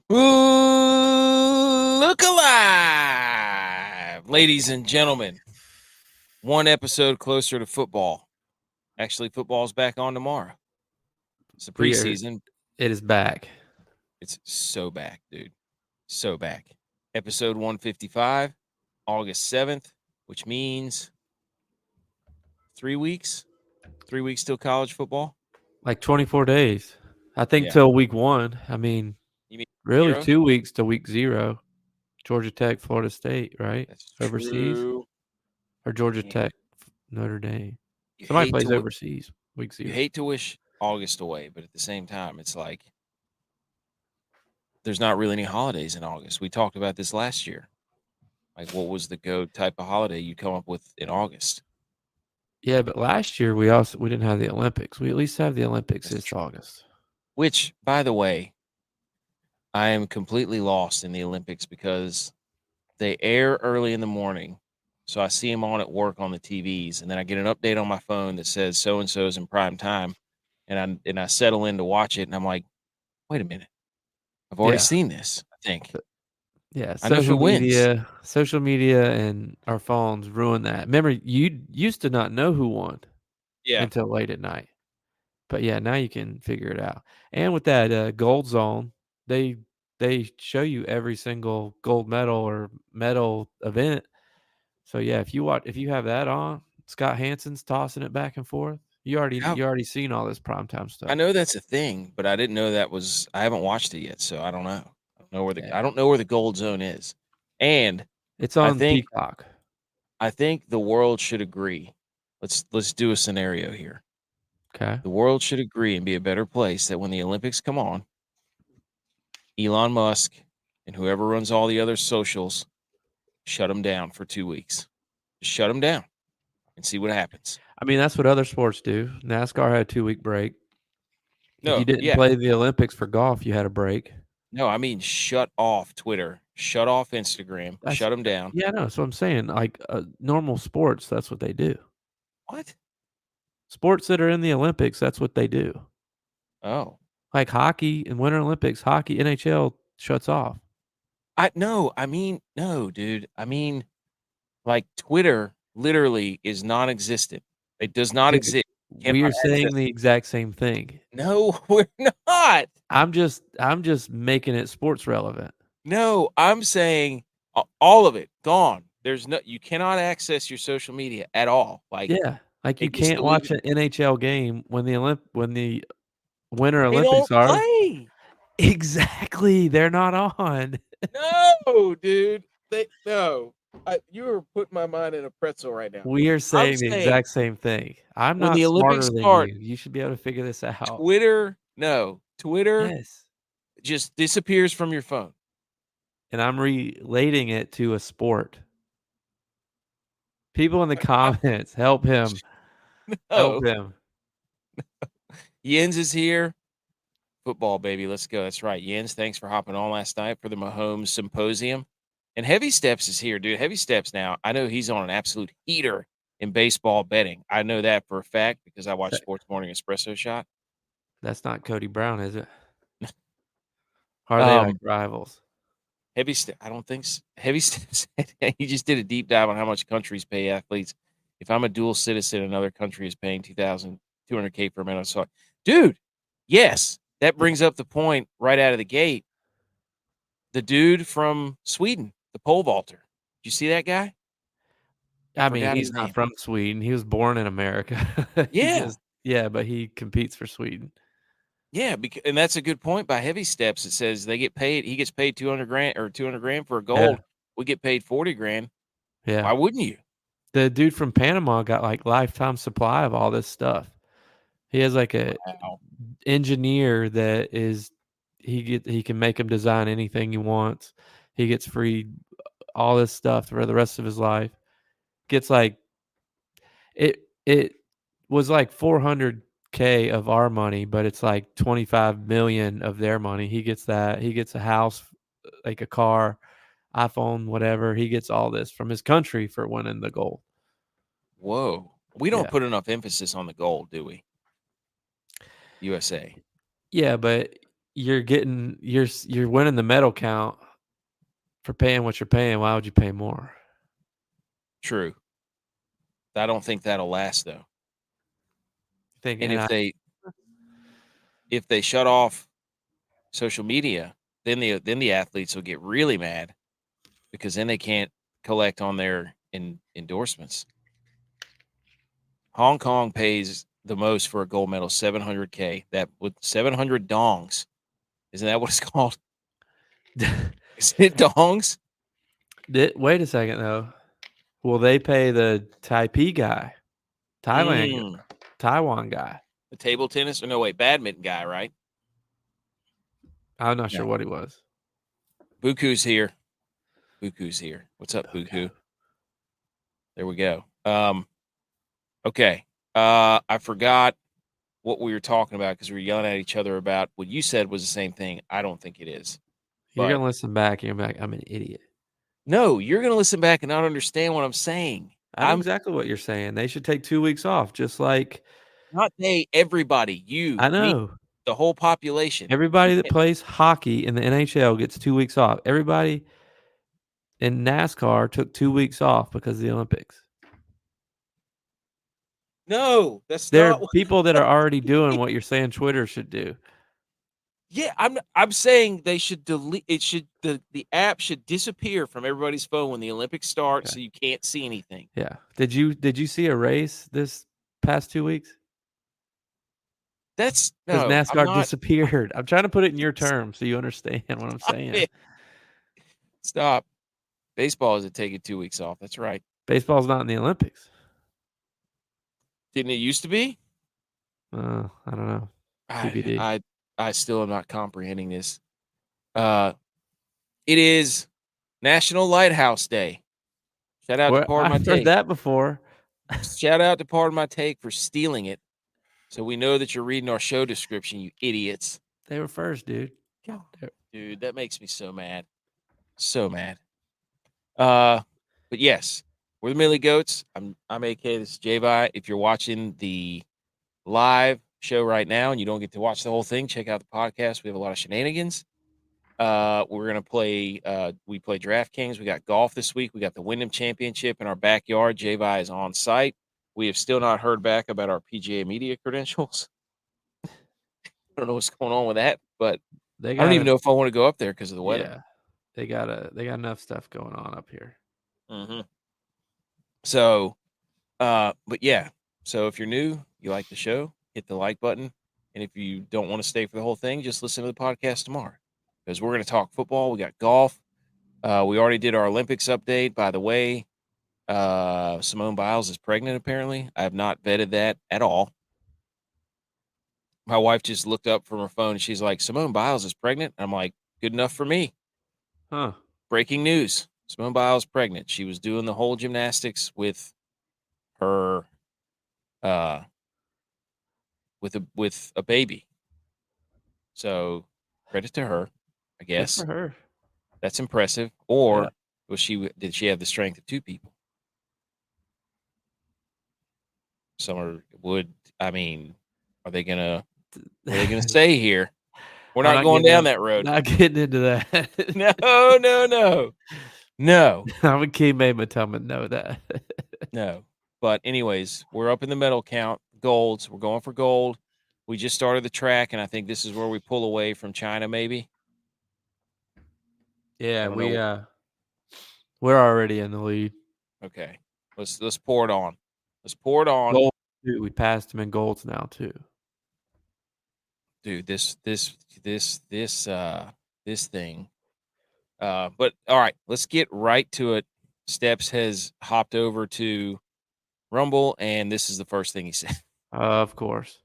Look alive, ladies and gentlemen. One episode closer to football. Actually, football's back on tomorrow. It's the preseason. It is back. It's so back, dude. So back. Episode 155, August 7th, which means 3 weeks. 3 weeks till college football. Like 24 days. I think Yeah. till week 1. I mean, You mean really 0? 2 weeks to week 0. Georgia Tech, Florida State, right? That's Overseas. true. Or Georgia Yeah. Tech, Notre Dame. You Somebody hate plays to overseas week 0. you hate to wish August away, but at the same time, it's like there's not really any holidays in August. We talked about this last year. Like, what was the go type of holiday you come up with in August? Yeah, but last year we didn't have the Olympics. We at least have the Olympics That's this true. August. Which, by the way, I am completely lost in the Olympics because they air early in the morning. So I see them on at work on the TVs, and then I get an update on my phone that says so and so's in prime time, and I settle in to watch it, and I'm like, wait a minute, I've already Yeah. seen this. I think Yeah, I know who wins. social media and our phones ruin that. Remember, you used to not know who won Yeah. until late at night. But yeah, now you can figure it out. And with that gold zone, they show you every single gold medal or medal event. So yeah, if you have that on, Scott Hansen's tossing it back and forth. How You already seen all this primetime I stuff. know that's a thing, but I didn't know that was. I haven't watched it yet, so I don't know. I Yeah. don't know where the gold zone is, and It's I on think Peacock. I think the world should agree. Let's do a scenario here. Okay. The world should agree and be a better place that when the Olympics come on, Elon Musk and whoever runs all the other socials shut them down for 2 weeks. Just shut them down and see what happens. I mean, that's what other sports do. NASCAR had a 2-week break. If you No, didn't yeah. play the Olympics for golf, you had a break. No, I mean shut off Twitter, shut off Instagram, That's shut them down. Yeah, no, that's what I'm saying. Like normal sports, that's what they do. What? Sports that are in the Olympics, that's what they do. Oh. Like hockey and Winter Olympics, hockey, NHL shuts off. No, dude. I mean, like Twitter literally is non-existent. It does not Dude, exist. You we are cannot saying access. the exact same thing. No, we're not. I'm just making it sports relevant. No, I'm saying all of it gone. There's no. You cannot access your social media at all. Like Yeah, like you it gets can't watch deleted. an NHL game when the Winter They don't Olympics are. play. Exactly, they're not on. No, dude. No. You are putting my mind in a pretzel right now. We are I'm saying the saying exact same thing. I'm when not the Olympics smarter than start, you. You should be able to figure this out. Twitter Yes. just disappears from your phone. And I'm relating it to a sport. People in the I, comments, help him. no. Help him. Jens is here. Football, baby. Let's go. That's right. Jens, thanks for hopping on last night for the Mahomes Symposium. And Heavy Steps is here, dude. Heavy Steps now. I know he's on an absolute heater in baseball betting. I know that for a fact because I watch Sports Morning Espresso Shot. That's not Cody Brown, is it? Are they like Um, rivals? Heavy Step. I don't think so. Heavy Steps. He just did a deep dive on how much countries pay athletes. If I'm a dual citizen, another country is paying $2,200K per minute. So, dude, yes, that brings up the point right out of the gate. The dude from Sweden, the pole vaulter. Did you see that guy? I mean, Forgot he's his not name. from Sweden. He was born in America. Yeah. Yeah, but he competes for Sweden. Yeah, and that's a good point by Heavy Steps. It says they get paid. He gets paid 200 grand or 200 grand for a Yeah. gold. We get paid 40 grand. Yeah. Why wouldn't you? The dude from Panama got like lifetime supply of all this stuff. He has like a Wow. engineer that is he can make him design anything he wants. He gets free all this stuff for the rest of his life. Gets like it was like 400K of our money, but it's like 25 million of their money. He gets that. He gets a house, like a car, iPhone, whatever. He gets all this from his country for winning the gold. Whoa. We don't Yeah. put enough emphasis on the gold, do we? USA. Yeah, but you're winning the medal count for paying what you're paying. Why would you pay more? True. I don't think that'll last though. And if they shut off social media, then the athletes will get really mad because then they can't collect on their endorsements. Hong Kong pays the most for a gold medal, $700K. That with 700 dongs. Isn't that what it's called? Is it dongs? Wait a second though. Will they pay the Taipei guy, Taiwan guy? The table tennis? Or no, wait, badminton guy, right? I'm not sure what he was. Buku's here. What's up, Buku? There we go. Okay. I forgot what we were talking about because we were yelling at each other about what you said was the same thing. I don't think it is. You're going to listen back. You're going to be like, I'm an idiot. No, you're going to listen back and not understand what I'm saying. I know exactly what you're saying. They should take 2 weeks off, just like. Not they, everybody. You. I know. Me, the whole population. Everybody that plays hockey in the NHL gets 2 weeks off. Everybody in NASCAR took 2 weeks off because of the Olympics. No, that's there not. There are people that are already doing what you're saying Twitter should do. Yeah, I'm saying they should delete it. The app should disappear from everybody's phone when the Olympics start, so you can't see anything. Yeah. Did you see a race this past 2 weeks? That's because NASCAR disappeared. I'm trying to put it in your terms so you understand what I'm saying. Stop. Baseball isn't taking 2 weeks off. That's right. Baseball's not in the Olympics. Didn't it used to be? I don't know. TBD. I still am not comprehending this. It is National Lighthouse Day. Shout out to Pardon My Take. I've heard that before. Shout out to Pardon My Take for stealing it. So we know that you're reading our show description, you idiots. They were first, dude. Dude, that makes me so mad. So mad. But yes, we're the Millie Goats. I'm AK. This is J.U.Y. If you're watching the live show right now and you don't get to watch the whole thing, check out the podcast. We have a lot of shenanigans. We're gonna play. We play DraftKings. We got golf this week. We got the Wyndham Championship in our backyard. J.U.Y. is on site. We have still not heard back about our PGA media credentials. I don't know what's going on with that, but I don't even know if I want to go up there because of the weather. Yeah, they got enough stuff going on up here. Mm-hmm. So, but yeah. So if you're new, you like the show, hit the like button, and if you don't want to stay for the whole thing, just listen to the podcast tomorrow because we're going to talk football. We got golf. We already did our Olympics update. By the way, Simone Biles is pregnant, apparently. I have not vetted that at all. My wife just looked up from her phone and she's like, Simone Biles is pregnant? I'm like, good enough for me. Huh. Breaking news. Simone Biles pregnant. She was doing the whole gymnastics with her with a baby. So credit to her, I guess. Good for her. That's impressive. Or did she have the strength of two people? Are they gonna say here? We're not going down that road. Not getting into that. No. I would keep my tongue and know that. No. But anyways, we're up in the medal count, golds. We're going for gold. We just started the track, and I think this is where we pull away from China, maybe. Yeah, we're already in the lead. Okay. Let's pour it on. Let's pour it on. Gold, dude, we passed them in golds now too. Dude, this thing. But all right, let's get right to it. Steps has hopped over to Rumble, and this is the first thing he said. Of course.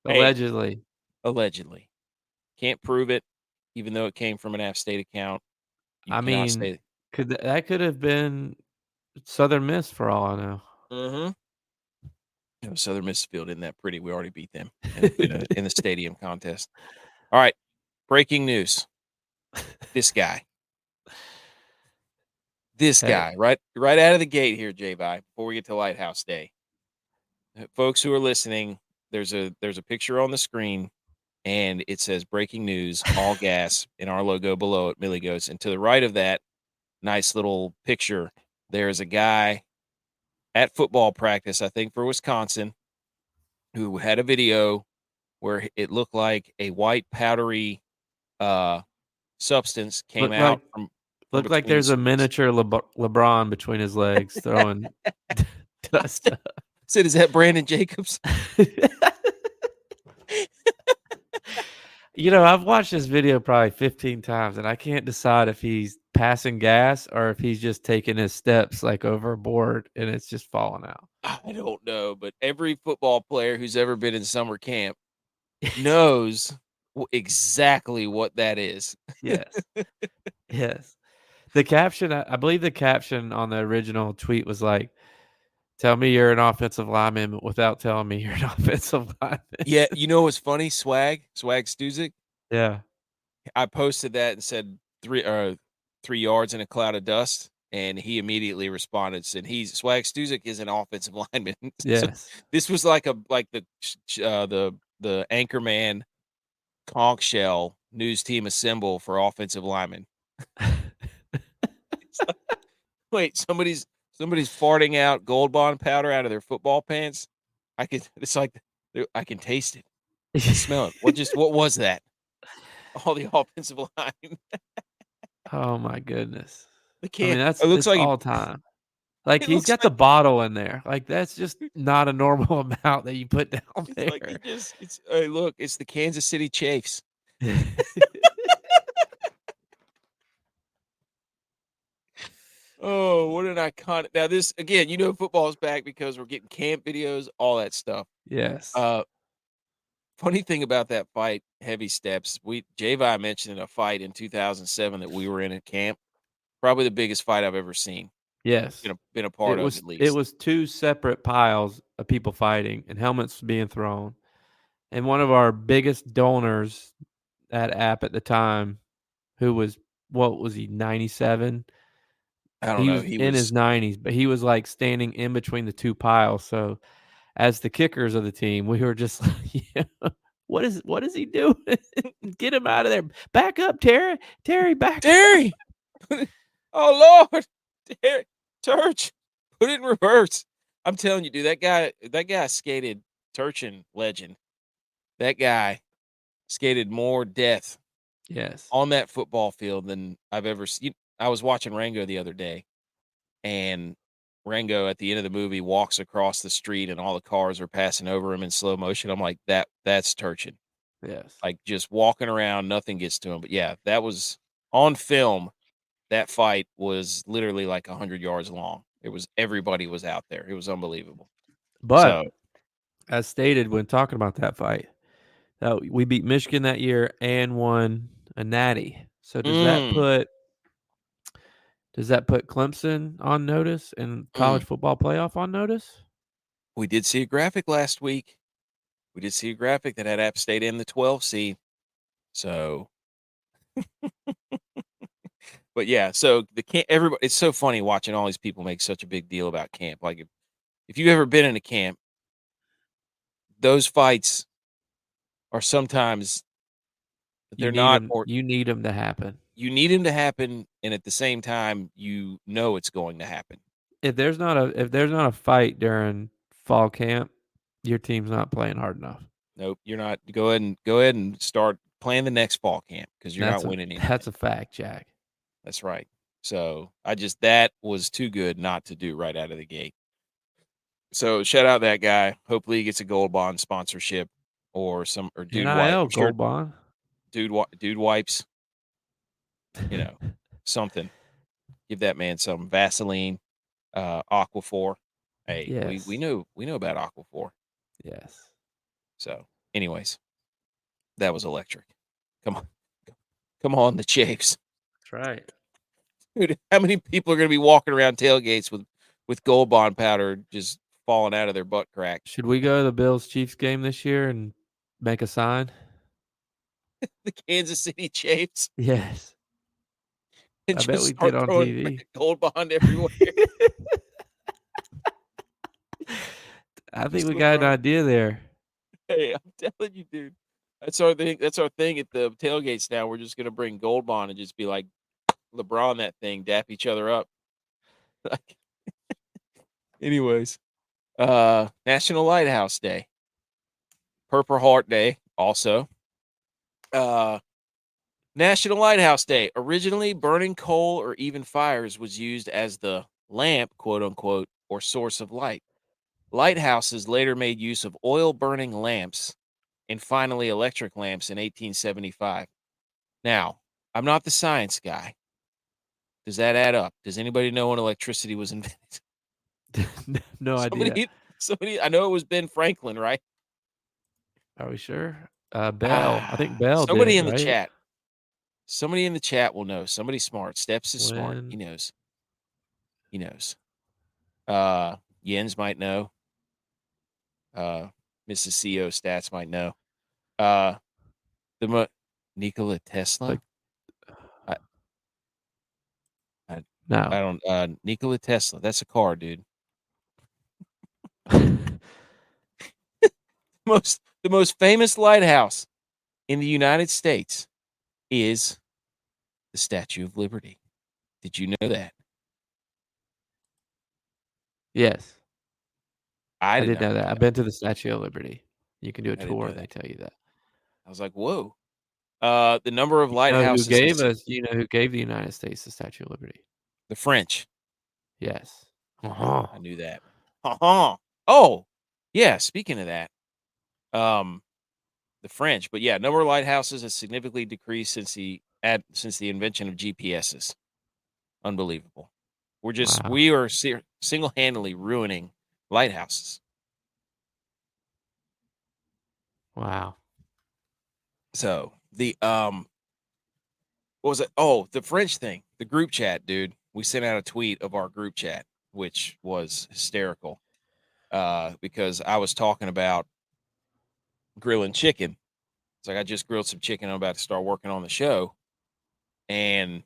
Allegedly. Allegedly. Can't prove it, even though it came from an App State account. That could have been Southern Miss for all I know. Mm-hmm. Southern Miss field isn't that pretty. We already beat them in the stadium contest. All right. Breaking news. This guy, right out of the gate here, J.U.Y., before we get to Lighthouse Day. Folks who are listening, there's a picture on the screen and it says breaking news, all gas, and our logo below it, Millie goes. And to the right of that nice little picture, there's a guy at football practice, I think for Wisconsin, who had a video where it looked like a white powdery substance came Look like out from look like between there's his. a miniature LeBron between his legs throwing dust up. Said, is that Brandon Jacobs? I've watched this video probably 15 times, and I can't decide if he's passing gas or if he's just taking his steps like overboard and it's just falling out. I don't know, but every football player who's ever been in summer camp knows exactly what that is. Yes. Yes. The caption, I believe the caption on the original tweet was like, tell me you're an offensive lineman without telling me you're an offensive lineman. Yeah, you know what's funny? Swag Stuzik. Yeah. I posted that and said 3 yards in a cloud of dust, and he immediately responded, said Swag Stuzik is an offensive lineman. So Yes. this was like the Anchorman conch shell news team assemble for offensive linemen. It's like, wait, somebody's farting out Gold Bond powder out of their football pants. It's like I can taste it. I smell it. What was that? All the offensive line. Oh my goodness. The I mean, can. It looks it's like all time. Like it he's looks got the like bottle in there. Like that's just not a normal amount that you put down it's like there. it's hey, look, it's the Kansas City Chiefs. Oh, what an iconic. Now this again, football's back because we're getting camp videos, all that stuff. Yes. Funny thing about that fight, Heavy Steps, J.V. mentioned in a fight in 2007 that we were in at camp. Probably the biggest fight I've ever seen. Yes. Been a part of at It least. was two separate piles of people fighting and helmets being thrown. And one of our biggest donors at app at the time, who was what was he, 97? I don't He know. was He in his was 90s, but he was like standing in between the two piles. So as the kickers of the team, we were just like, yeah, what is he doing? Get him out of there. Back up, Terry. Terry, back up. Terry. Oh Lord, Terry, Turch, put it in reverse. I'm telling you, dude, that guy skated Turchin legend. That guy skated more death Yes. on that football field than I've ever seen. I was watching Rango the other day, and Rango at the end of the movie walks across the street, and all the cars are passing over him in slow motion. I'm like, that's Turchin. Yes. Like just walking around, nothing gets to him. But yeah, that was on film. That fight was literally like 100 yards long. Everybody was out there. It was unbelievable. But So, as stated when talking about that fight, we beat Michigan that year and won a natty. So does that mm, put Clemson on notice and mm. college football playoff on notice? We did see a graphic last week. We did see a graphic that had App State in the 12 seed. So, but yeah, so the camp, everybody, it's so funny watching all these people make such a big deal about camp. Like if you've ever been in a camp, those fights are sometimes they're not, or You need them to happen. you need them to happen. And at the same time, it's going to happen. If there's not a fight during fall camp, your team's not playing hard enough. Nope, you're not. Go ahead and start playing the next fall camp because you're not winning anything. That's a fact, Jack. That's right. So that was too good not to do right out of the gate. So shout out that guy. Hopefully he gets a Gold Bond sponsorship or Dude Wipe. NIL I'm sure Gold Bond. Dude Wipes. Something. Give that man some Vaseline, Aquaphor. Hey, Yes. we know about Aquaphor. Yes. So, anyways, that was electric. Come on, the Chiefs. That's right. Dude, how many people are going to be walking around tailgates with Gold Bond powder just falling out of their butt crack? Should we go to the Bills Chiefs game this year and make a sign? The Kansas City Chiefs. Yes. And I bet just we'd get start on throwing TV. Gold Bond everywhere. I think we got an idea there. Hey, I'm telling you, dude. That's our thing. That's our thing at the tailgates now. We're just gonna bring Gold Bond and just be like LeBron that thing, dap each other up. Anyways, National Lighthouse Day, Purple Heart Day, also. National Lighthouse Day. Originally, burning coal or even fires was used as the lamp, quote unquote, or source of light. Lighthouses later made use of oil burning lamps and finally electric lamps in 1875. Now, I'm not the science guy. Does that add up? Does anybody know when electricity was invented? No idea. Somebody, I know it was Ben Franklin, right? Are we sure? Bell. I think Bell Somebody did, in the right? chat. Somebody in the chat will know. Somebody smart. Steps is smart. He When knows. He knows. Jens might know. Mrs. CEO Stats might know. Nikola Tesla. like I, I no. don't. Nikola Tesla. That's a car, dude. The most famous lighthouse in the United States is the Statue of Liberty. Did you know that? Yes. I I did did not know know that. I've that. been to the Statue of Liberty. You can do a I didn't tour know and they that. tell you that. I was like, whoa. The number of You know who lighthouses gave is us you know who gave the United States the Statue of Liberty? the French. Yes. I knew that. Oh, yeah. Speaking of that, the French, but yeah, number of lighthouses has significantly decreased since the invention of GPSs. Unbelievable. Wow. We are single handedly ruining lighthouses. Wow. So what was it? Oh, the French thing, the group chat, dude. We sent out a tweet of our group chat, which was hysterical. Because I was talking about grilling chicken. It's like I just grilled some chicken. I'm about to start working on the show. And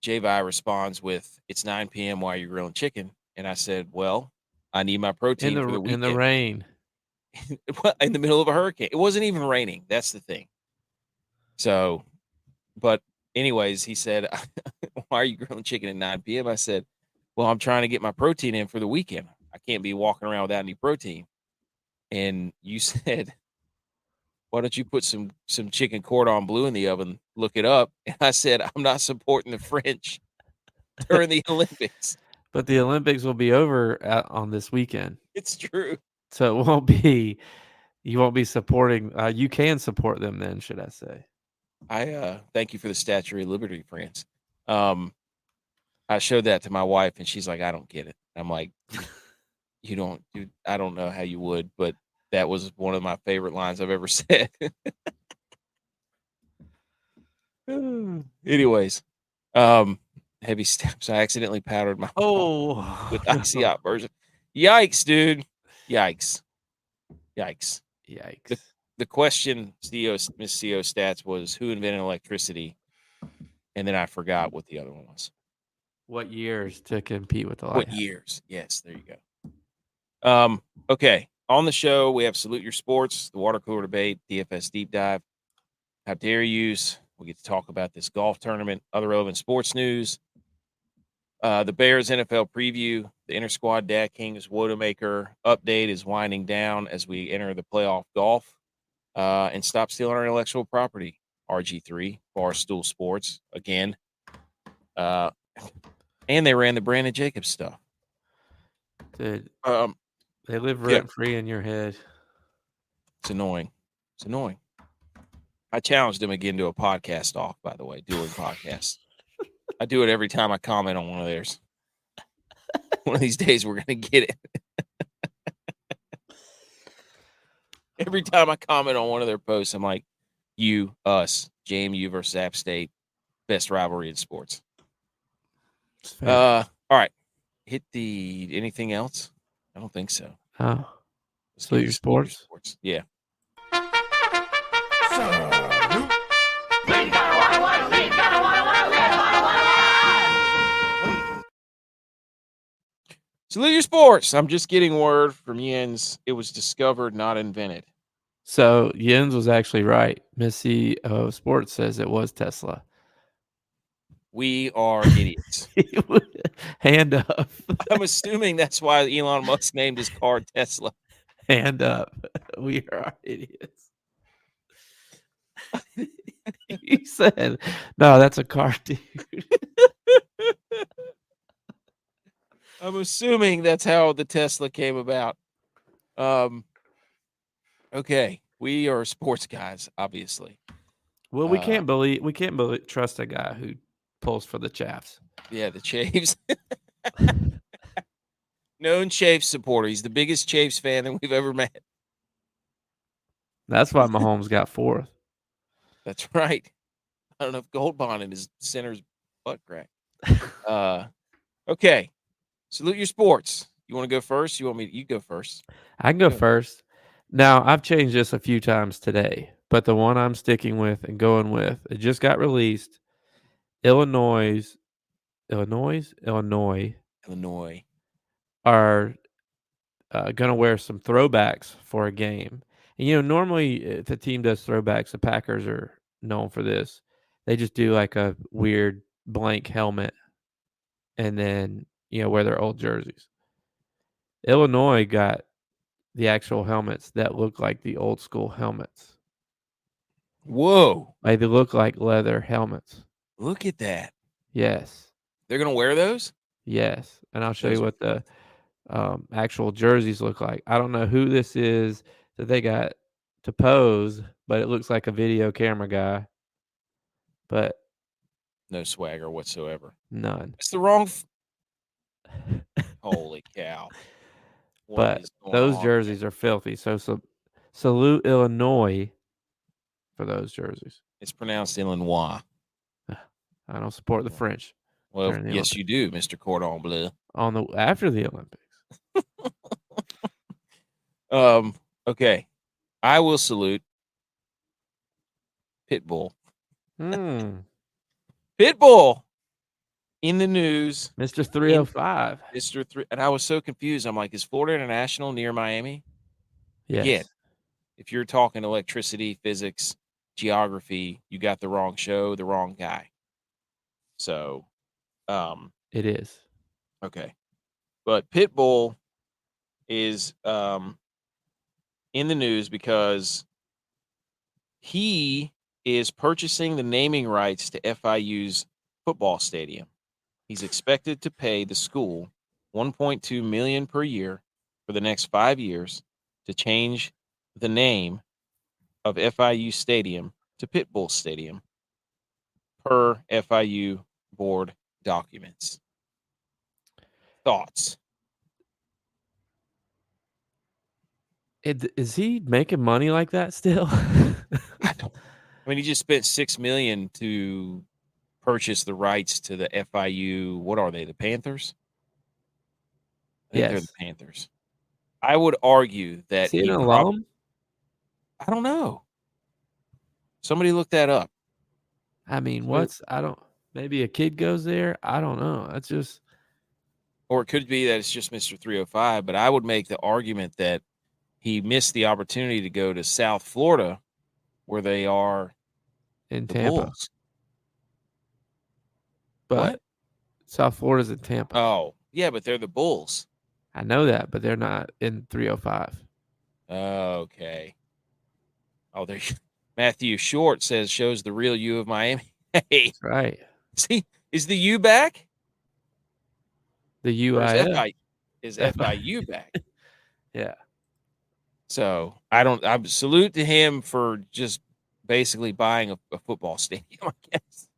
J.Vi responds with, "It's 9 p.m. Why are you grilling chicken?" And I said, "Well, I need my protein for the In the weekend." rain. In the middle of a hurricane. It wasn't even raining. That's the thing. So, but anyways, he said, "Why are you grilling chicken at 9 p.m.?" I said, "Well, I'm trying to get my protein in for the weekend. I can't be walking around without any protein." And you said, "Why don't you put some chicken cordon bleu in the oven? Look it up." And I said, "I'm not supporting the French during the Olympics." But the Olympics will be over on this weekend. It's true. So it won't be you won't be supporting you can support them then, should I say. I thank you for the Statue of Liberty, France. I showed that to my wife and she's like, "I don't get it." I'm like, "You don't, dude, I don't know how you would, but that was one of my favorite lines I've ever said." Anyways, heavy steps. I accidentally powdered my palm with icy hot version. Yikes, dude. Yikes. Yikes. Yikes. The question, Miss CEO Stats, was who invented electricity? And then I forgot what the other one was. What years to compete with the What Lighthouse? years? Yes, there you go. Okay. On the show, we have Salute Your Sports, the water cooler debate, DFS deep dive. How dare yous? We get to talk about this golf tournament, other relevant sports news. The Bears NFL preview, the inter squad Dad Kings WOAT-A-MAKER update is winding down as we enter the playoff golf. And stop stealing our intellectual property. RG3, Barstool Sports, again. And they ran the Brandon Jacobs stuff. Dude, they live Yeah. rent free in your head. It's annoying. It's annoying. I challenged him again to a podcast off, by the way, dueling podcasts. I do it every time I comment on one of theirs. One of these days, we're going to get it. Every time I comment on one of their posts, I'm like, you, us, JMU versus App State, best rivalry in sports. All right. Hit the anything else? I don't think so. Oh. Salute Your sports? Yeah. Salute your sports. I'm just getting word from Jens. It was discovered, not invented. So Jens was actually right. Missy Sports says it was Tesla. We are idiots. Hand up. I'm assuming that's why Elon Musk named his car Tesla. Hand up. We are idiots. He said, no, that's a car, dude. I'm assuming that's how the Tesla came about. Okay, we are sports guys, obviously. Well, we can't trust a guy who pulls for the Chaffs. Yeah, the Chaves. Known Chaves supporter. He's the biggest Chaves fan that we've ever met. That's why Mahomes got fourth. That's right. I don't know if Gold Bond in his center's butt crack. Okay. Salute your sports. You want to go first? You want me? You go first. I can go first. Now, I've changed this a few times today, but the one I'm sticking with and going with, it just got released. Illinois are going to wear some throwbacks for a game. And, normally if a team does throwbacks, the Packers are known for this. They just do like a weird blank helmet and then, wear their old jerseys. Illinois got the actual helmets that look like the old school helmets. Whoa. Like they look like leather helmets. Look at that. Yes. They're going to wear those? Yes. And I'll show Those you what the actual jerseys look like. I don't know who this is that they got to pose, but it looks like a video camera guy. But no swagger whatsoever. none. It's the wrong. Holy cow. But those jerseys are filthy. So salute Illinois for those jerseys. It's pronounced Illinois. I don't support the French. Well, during the yes, Olympics. you do, Mr. Cordon Bleu. After the Olympics. Okay. I will salute Pitbull. Pitbull in the news. Mr. 305. Mr. 3. And I was so confused. I'm like, is Florida International near Miami? Yes. Again, if you're talking electricity, physics, geography, you got the wrong show, the wrong guy. So, it is. Okay. But Pitbull is in the news because he is purchasing the naming rights to FIU's football stadium. He's expected to pay the school $1.2 million per year for the next 5 years to change the name of FIU Stadium to Pitbull Stadium per FIU board documents. Thoughts? Is he making money like that still? I mean, he just spent $6 million to purchase the rights to the FIU. What are they? The Panthers? I think they're the Panthers. I would argue that is he an alum? I don't know. Somebody look that up. I mean, maybe a kid goes there. I don't know. That's just. Or it could be that it's just Mr. 305, but I would make the argument that he missed the opportunity to go to South Florida where they are in the Tampa. Bulls. But what? South Florida's in Tampa. Oh, yeah, but they're the Bulls. I know that, but they're not in 305. Okay. Oh, there. Matthew Short shows the real U of Miami. Hey, that's right. See, is the U back? The U.I.S. Is FIU back? Yeah. So I salute to him for just basically buying a football stadium, I guess.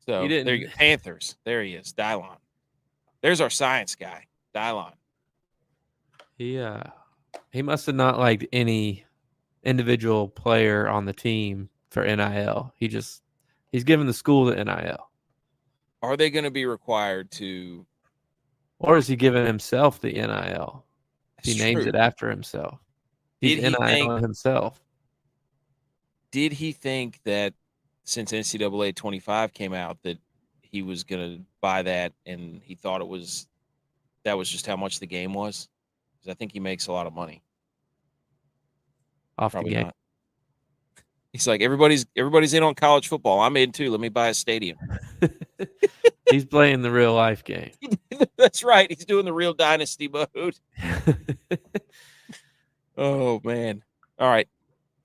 So there you go. Panthers. There he is. Dylon. There's our science guy, Dylon. He must have not liked any individual player on the team for NIL. He's giving the school the NIL. Are they going to be required to? Or is he giving himself the NIL? He names true. it after himself. He's NIL himself. Did he think that since NCAA 25 came out that he was going to buy that and he thought that was just how much the game was? Because I think he makes a lot of money. off Probably the game. not. He's like, everybody's in on college football. I'm in too. Let me buy a stadium. He's playing the real life game. That's right. He's doing the real dynasty mode. Oh man. All right.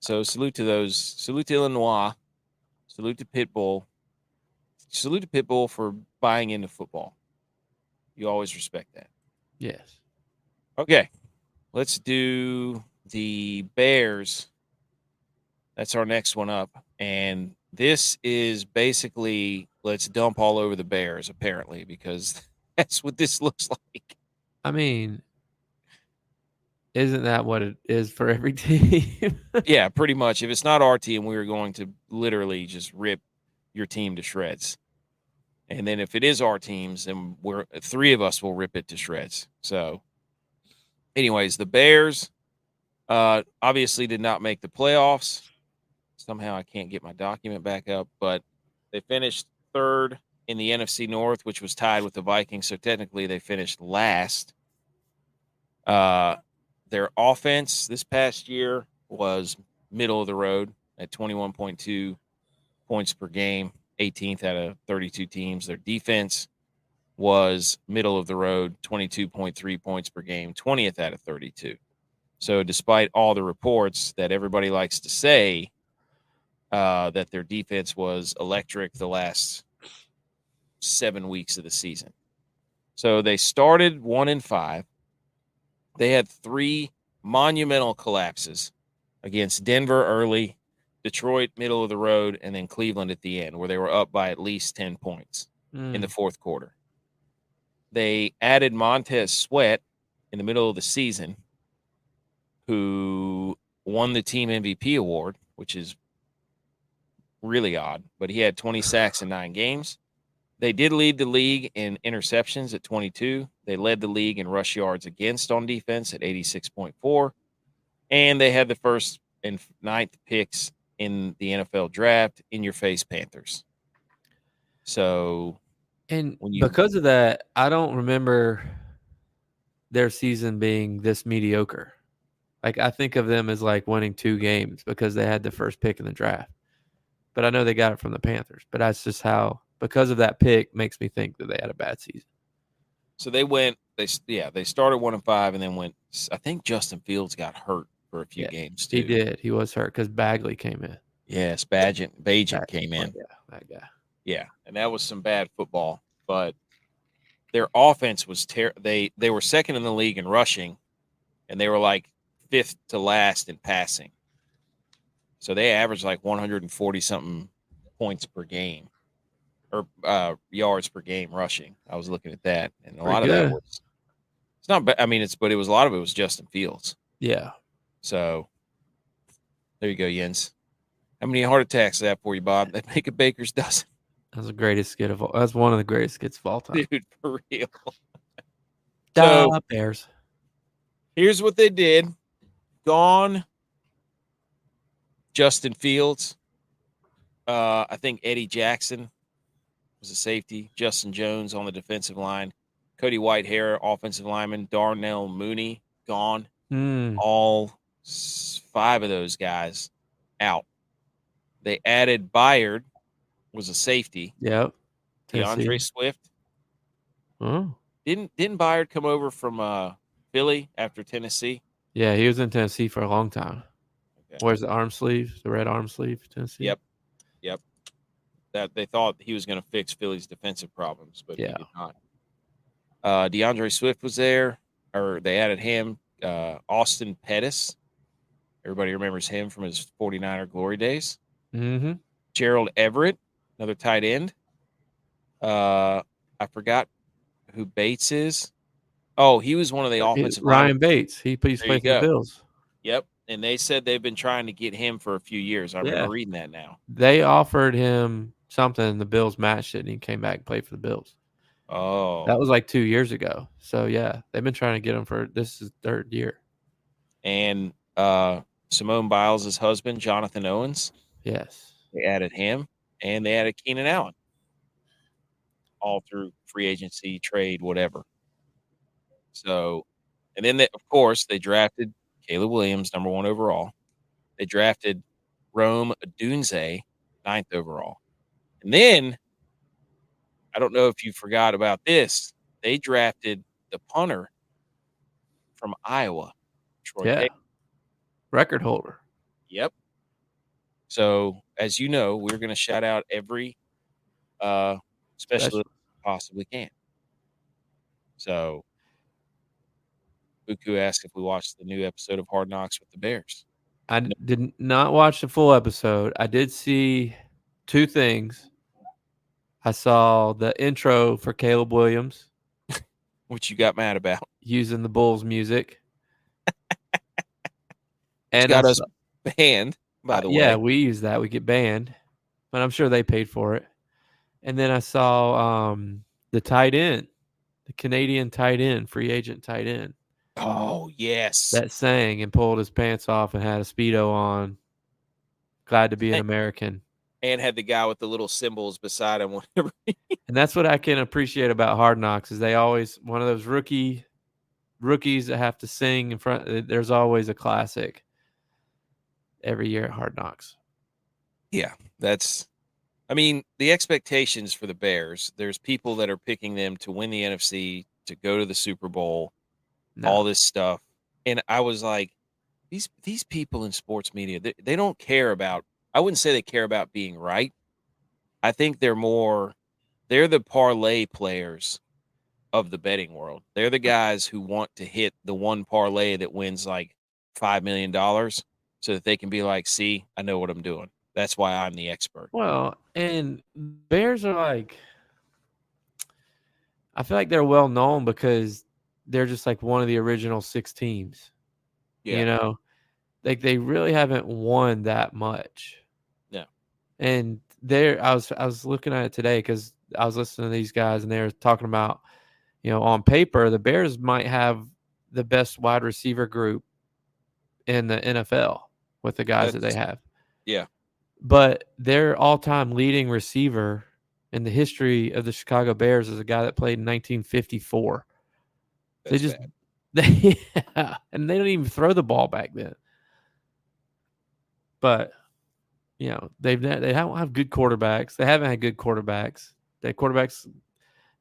So salute to those. Salute to Illinois. Salute to Pitbull. Salute to Pitbull for buying into football. You always respect that. Yes. Okay. Let's do the Bears. That's our next one up. And this is basically let's dump all over the Bears, apparently, because that's what this looks like. I mean, isn't that what it is for every team? Yeah, pretty much. If it's not our team, we are going to literally just rip your team to shreds. And then if it is our teams, then we're 3 of us will rip it to shreds. So, anyways, the Bears obviously did not make the playoffs. Somehow I can't get my document back up, but they finished 3rd in the NFC North, which was tied with the Vikings. So technically they finished last. Their offense this past year was middle of the road at 21.2 points per game, 18th out of 32 teams. Their defense was middle of the road, 22.3 points per game, 20th out of 32. So despite all the reports that everybody likes to say that their defense was electric the last 7 weeks of the season. So they started 1-5. They had 3 monumental collapses against Denver early, Detroit middle of the road, and then Cleveland at the end, where they were up by at least 10 points in the fourth quarter. They added Montez Sweat in the middle of the season, who won the team MVP award, which is really odd, but he had 20 sacks in 9 games. They did lead the league in interceptions at 22. They led the league in rush yards against on defense at 86.4. And they had the first and 9th picks in the NFL draft. In your face, Panthers. So, And because of that, I don't remember their season being this mediocre. Like, I think of them as like winning 2 games because they had the first pick in the draft. But I know they got it from the Panthers. But that's just how, because of that pick, makes me think that they had a bad season. So they started 1-5 and then went. I think Justin Fields got hurt for a few games too. He did. He was hurt because Bagley came in. Yes, Bagent came in. Yeah, that guy. Yeah, and that was some bad football. But their offense was They were second in the league in rushing, and they were like 5th to last in passing. So they averaged like 140 something points per game, or yards per game rushing. I was looking at that, and a lot of that was. It's not. I mean, but it was a lot of it was Justin Fields. Yeah. So there you go, Jens. How many heart attacks is that for you, Bob? They make a baker's dozen. That's the greatest skit of all. That's one of the greatest skits of all time. Dude, for real. So, Bears. Here's what they did. Gone Justin Fields. I think Eddie Jackson was a safety. Justin Jones on the defensive line. Cody Whitehair, offensive lineman. Darnell Mooney, gone. All 5 of those guys out. They added Byard, was a safety. Yep. DeAndre Swift. Oh. Didn't Byard come over from Philly after Tennessee? Yeah, he was in Tennessee for a long time. Okay. Where's the arm sleeve? The red arm sleeve, Tennessee? Yep. That they thought he was going to fix Philly's defensive problems, but he did not. DeAndre Swift was there, or they added him. Austin Pettis. Everybody remembers him from his 49er glory days. Mm-hmm. Gerald Everett, another tight end. I forgot who Bates is. Oh, he was one of the offensive Ryan linemen. Bates. He used to play for the Bills. Yep. And they said they've been trying to get him for a few years. I remember reading that now. They offered him something, and the Bills matched it, and he came back and played for the Bills. Oh. That was like 2 years ago. So, yeah, they've been trying to get him for – this is 3rd year. And Simone Biles' husband, Jonathan Owens. Yes. They added him, and they added Keenan Allen. All through free agency, trade, whatever. So, and then, of course, they drafted Caleb Williams, number 1 overall. They drafted Rome Odunze, 9th overall. And then, I don't know if you forgot about this, they drafted the punter from Iowa, Troy Yeah. Hay. Record holder. Yep. So, as you know, we're gonna shout out every, specialist possibly can. So, Buku asked if we watched the new episode of Hard Knocks with the Bears. I did not watch the full episode. I did see 2 things. I saw the intro for Caleb Williams What you got mad about? using the Bulls music. Which And I got us saw, banned, by the yeah, way. we use that. We get banned, but I'm sure they paid for it. And then I saw the tight end, the Canadian tight end, free agent tight end, Oh, yes. that sang and pulled his pants off and had a Speedo on. Glad to be an American. And had the guy with the little symbols beside him whenever And that's what I can appreciate about Hard Knocks is they always one of those rookies that have to sing in front. There's always a classic every year at Hard Knocks. Yeah, I mean, the expectations for the Bears, there's people that are picking them to win the NFC, to go to the Super Bowl, all this stuff. And I was like, these people in sports media, they don't care about, I wouldn't say they care about being right. I think they're the parlay players of the betting world. They're the guys who want to hit the one parlay that wins like $5 million so that they can be like, see, I know what I'm doing. That's why I'm the expert. Well, and Bears are like, I feel like they're well known because they're just like one of the original 6 teams. Yeah. You know, like they really haven't won that much. No. And I was looking at it today because I was listening to these guys and they were talking about, on paper, the Bears might have the best wide receiver group in the NFL with the guys that they have. Yeah. But their all-time leading receiver in the history of the Chicago Bears is a guy that played in 1954. That's bad. And they don't even throw the ball back then. But they don't have good quarterbacks. They haven't had good quarterbacks.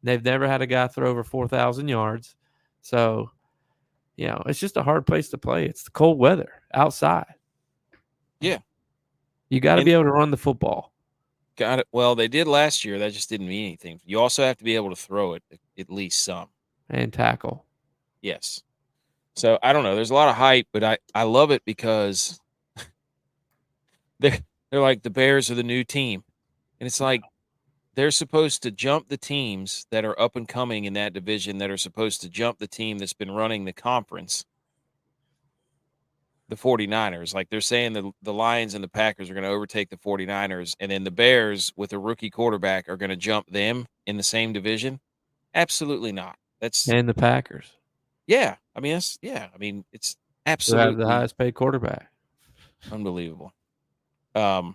They've never had a guy throw over 4,000 yards. So, it's just a hard place to play. It's the cold weather outside. Yeah. You got to be able to run the football. Got it. Well, they did last year. That just didn't mean anything. You also have to be able to throw it at least some. And tackle. Yes. So, I don't know. There's a lot of hype, but I love it because they're like the Bears are the new team. And it's like they're supposed to jump the teams that are up and coming in that division that are supposed to jump the team that's been running the conference, the 49ers. Like they're saying the Lions and the Packers are going to overtake the 49ers, and then the Bears with a rookie quarterback are going to jump them in the same division. Absolutely not. And the Packers. Yeah. I mean, it's absolutely have the highest paid quarterback. Unbelievable. Oh,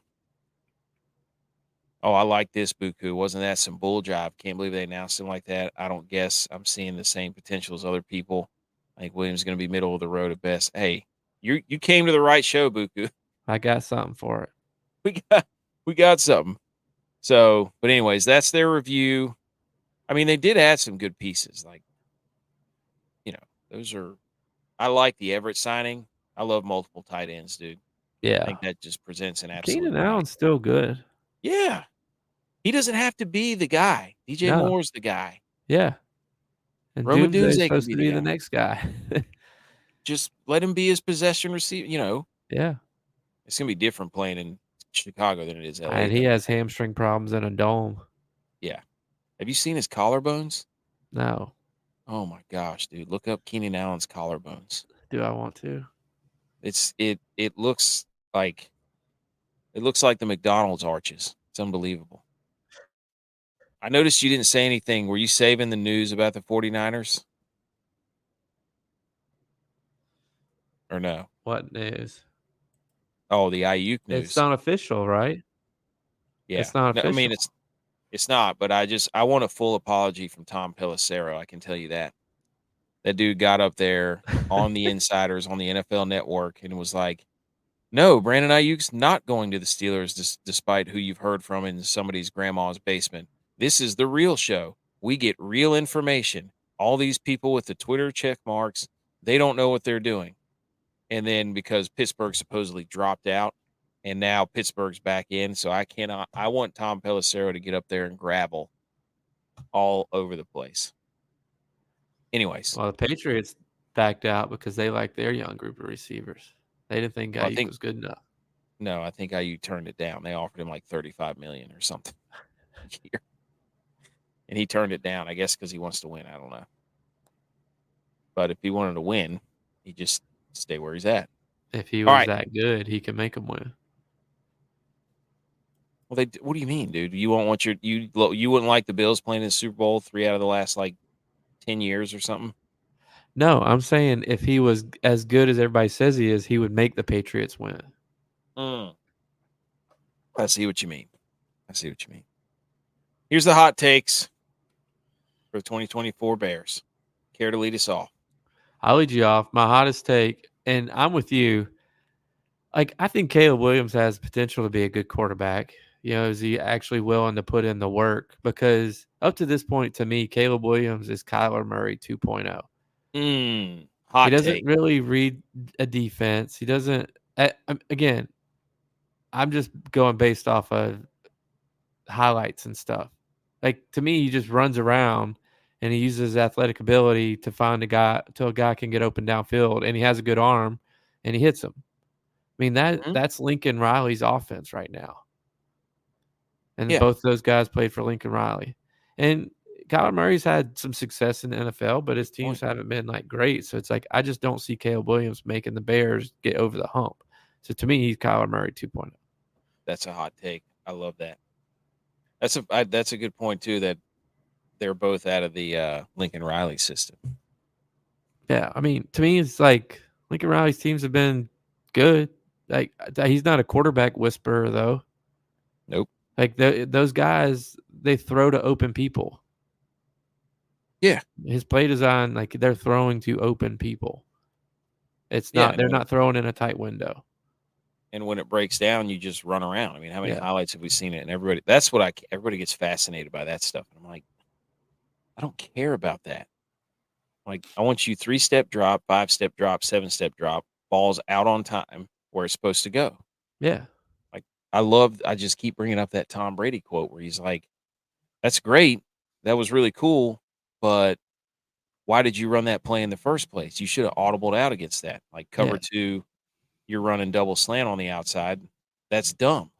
I like this, Buku. Wasn't that some bull job? Can't believe they announced him like that. I don't guess I'm seeing the same potential as other people. I think Williams is going to be middle of the road at best. Hey, you came to the right show, Buku. I got something for it. We got something. So, but anyways, that's their review. I mean, they did add some good pieces. Like, I like the Everett signing. I love multiple tight ends, dude. Yeah. I think that just presents an absolute. Keenan Allen's still good. Yeah. He doesn't have to be the guy. DJ Moore's the guy. Yeah. And Doomsday is supposed to be the next guy. Just let him be his possession receiver, Yeah. It's going to be different playing in Chicago than it is LA. And he has hamstring problems in a dome. Yeah. Have you seen his collarbones? No. Oh my gosh, dude. Look up Keenan Allen's collarbones. Do I want to? It looks like the McDonald's arches. It's unbelievable. I noticed you didn't say anything. Were you saving the news about the 49ers? Or no? What news? Oh, the Ayuk news. It's not official, right? Yeah. It's not official. I mean, it's not, but I want a full apology from Tom Pelissero. I can tell you that. That dude got up there on the Insiders on the NFL Network and was like, No, Brandon Ayuk's not going to the Steelers, despite who you've heard from in somebody's grandma's basement. This is the real show. We get real information. All these people with the Twitter check marks, they don't know what they're doing. And then because Pittsburgh supposedly dropped out, and now Pittsburgh's back in, so I want Tom Pelissero to get up there and gravel all over the place. Anyways, Well, the Patriots backed out because they liked their young group of receivers. They didn't think I Ayuk think was good enough. no, I think IU turned it down. They offered him like $35 million or something a year, and he turned it down. I guess because he wants to win. I don't know, but if he wanted to win, he just stay where he's at. If he All was right. that good, he could make them win. Well, what do you mean, dude? You won't want you wouldn't like the Bills playing in the Super Bowl 3 out of the last like 10 years or something? No, I'm saying if he was as good as everybody says he is, he would make the Patriots win. I see what you mean. Here's the hot takes for the 2024 Bears. Care to lead us off? I'll lead you off. My hottest take, and I'm with you. Like, I think Caleb Williams has potential to be a good quarterback. Is he actually willing to put in the work? Because up to this point, to me, Caleb Williams is Kyler Murray 2.0. He Hot doesn't take. really read a defense. He doesn't. Again, I'm just going based off of highlights and stuff. Like, to me, he just runs around and he uses his athletic ability to find a guy till a guy can get open downfield, and he has a good arm and he hits him. I mean, that's Lincoln Riley's offense right now. And both of those guys played for Lincoln Riley. And Kyler Murray's had some success in the NFL, but his teams haven't been like great. So it's like I just don't see Caleb Williams making the Bears get over the hump. So to me, he's Kyler Murray 2.0. That's a hot take. I love that. That's a good point too. That they're both out of the Lincoln Riley system. Yeah, I mean, to me, it's like Lincoln Riley's teams have been good. Like he's not a quarterback whisperer though. Nope. Like those guys, they throw to open people. Yeah. His play design, like they're throwing to open people. It's not. They're not throwing in a tight window. And when it breaks down, you just run around. I mean, how many highlights have we seen it? And everybody gets fascinated by that stuff. And I'm like, I don't care about that. Like, I want you 3-step drop, 5-step drop, 7-step drop, balls out on time where it's supposed to go. Yeah. Like, I just keep bringing up that Tom Brady quote where he's like, that's great. That was really cool. But why did you run that play in the first place? You should have audibled out against that. Like cover 2, you're running double slant on the outside. That's dumb.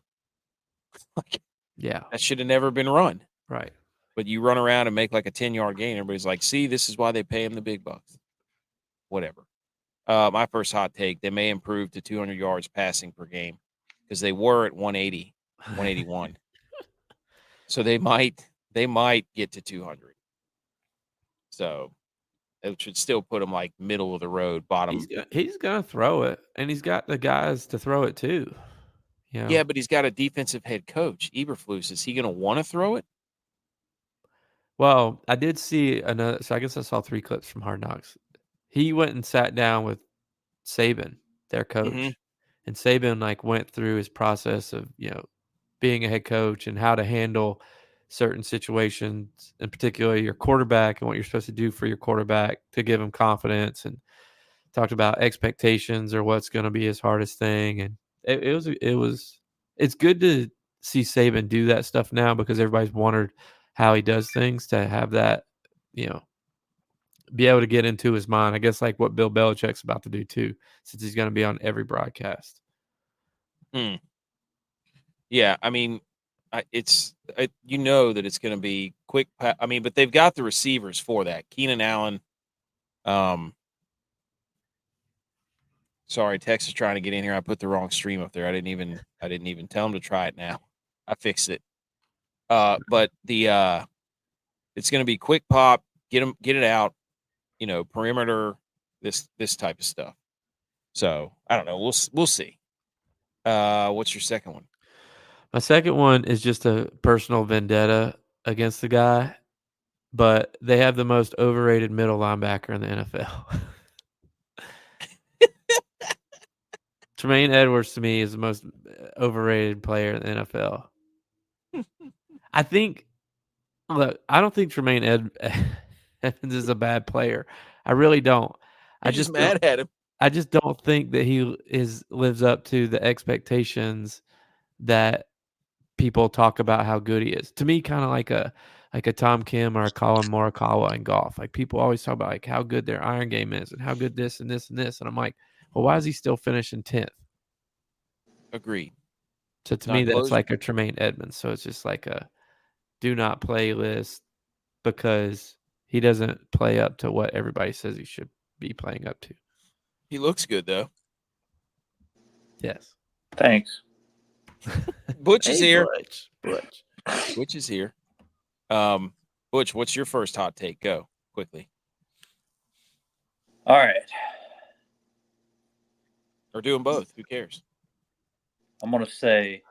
Like, that should have never been run. Right. But you run around and make like a 10-yard gain. Everybody's like, see, this is why they pay him the big bucks. Whatever. My first hot take, they may improve to 200 yards passing per game because they were at 180, 181. So they might get to 200. So it should still put them like middle of the road, bottom. He's going to throw it, and he's got the guys to throw it too. Yeah, but he's got a defensive head coach, Eberflus. Is he going to want to throw it? Well, I did see another. So I guess I saw 3 clips from Hard Knocks. He went and sat down with Saban, their coach, and Saban like went through his process of being a head coach and how to handle certain situations, in particular your quarterback and what you're supposed to do for your quarterback to give him confidence, and talked about expectations or what's going to be his hardest thing. And it's good to see Saban do that stuff now because everybody's wondered how he does things, to have that, be able to get into his mind. I guess like what Bill Belichick's about to do too, since he's going to be on every broadcast. Yeah, I mean, that it's going to be quick. I mean, but they've got the receivers for that. Keenan Allen. Sorry, Texas trying to get in here. I put the wrong stream up there. I didn't even tell them to try it now. I fixed it. But it's going to be quick pop, get it out, perimeter, this type of stuff. So I don't know. We'll see. What's your second one? My second one is just a personal vendetta against the guy, but they have the most overrated middle linebacker in the NFL. Tremaine Edwards to me is the most overrated player in the NFL. I think. Look, I don't think Tremaine Evans is a bad player. I really don't. You're just mad at him. I just don't think that he lives up to the expectations that people talk about how good he is. To me, kind of like a Tom Kim or a Colin Morikawa in golf. Like people always talk about like how good their iron game is and how good this and this and this. And I'm like, well, why is he still finishing 10th? Agreed. So to me, that's like a Tremaine Edmonds. So it's just like a do not play list because he doesn't play up to what everybody says he should be playing up to. He looks good though. Yes. Thanks. Butch is here. Butch is here. Butch, what's your first hot take? Go quickly. All right. Or do them both. Who cares? I'm going to say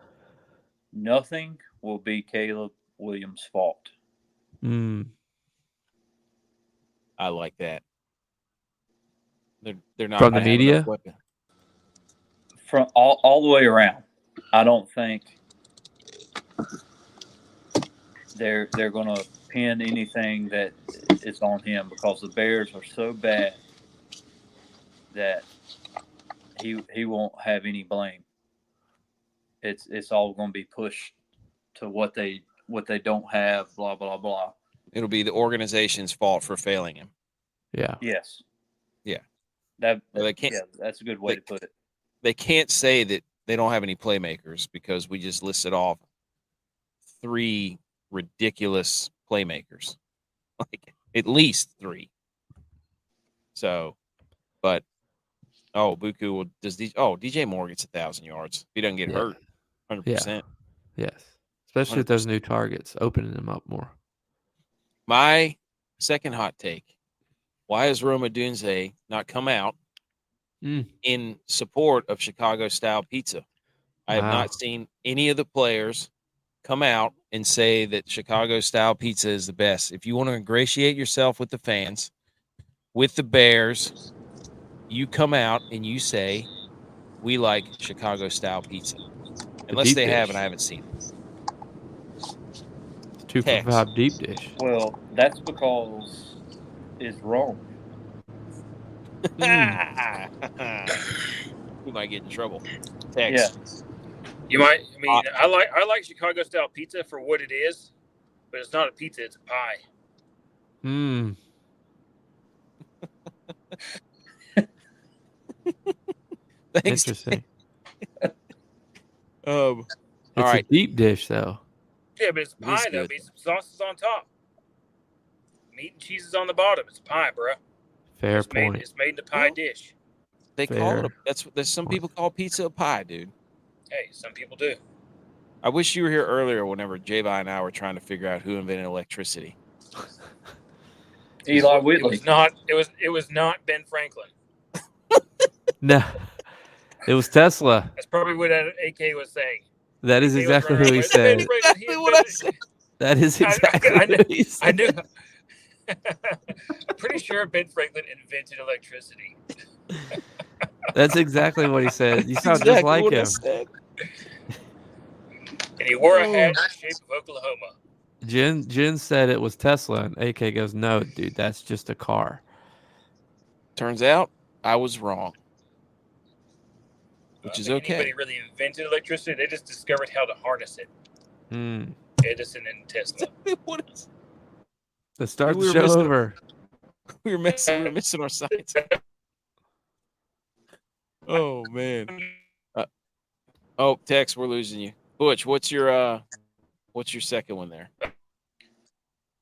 nothing will be Caleb Williams' fault. I like that. They're not from the media. From all the way around. I don't think they're going to pin anything that is on him because the Bears are so bad that he won't have any blame. It's all going to be pushed to what they don't have. Blah blah blah. It'll be the organization's fault for failing him. Yeah. Yes. Yeah. They can't. Yeah, that's a good way to put it. They can't say that they don't have any playmakers because we just listed off 3 ridiculous playmakers, like at least 3. So, but Buku does DJ Moore gets 1,000 yards if he doesn't get hurt, 100%. Yes, especially 100%. with those new targets opening them up more. My second hot take: why has Roma Dunze not come out in support of Chicago-style pizza? I have not seen any of the players come out and say that Chicago-style pizza is the best. If you want to ingratiate yourself with the fans, with the Bears, you come out and you say, we like Chicago-style pizza. Unless they have, and I haven't seen it. 2 for $5 deep dish. Well, that's because it's wrong. We might get in trouble. Text. Yeah. You might. I mean, I like Chicago style pizza for what it is, but it's not a pizza; it's a pie. Thanks. Interesting. All it's right. a deep dish, though. Yeah, but it's a pie, though. Be some sauces on top. Meat and cheese is on the bottom. It's a pie, bro. Fair point. It's made in a pie dish. They call it that's some people call pizza a pie, dude. Hey, some people do. I wish you were here earlier whenever J-Vi and I were trying to figure out who invented electricity. Eli Whitley. It was not Ben Franklin. No. It was Tesla. That's probably what AK was saying. That is exactly who he said. That is exactly what he said. I knew. Pretty sure Ben Franklin invented electricity. That's exactly what he said. You sound just like him. And he wore a hat in the shape of Oklahoma. Jen said it was Tesla, and AK goes, no, dude, that's just a car. Turns out I was wrong. Which is okay. Anybody really invented electricity? They just discovered how to harness it. Edison and Tesla. Let's start the show over. We were missing our sights. Oh man. Tex, we're losing you. Butch, what's your second one there?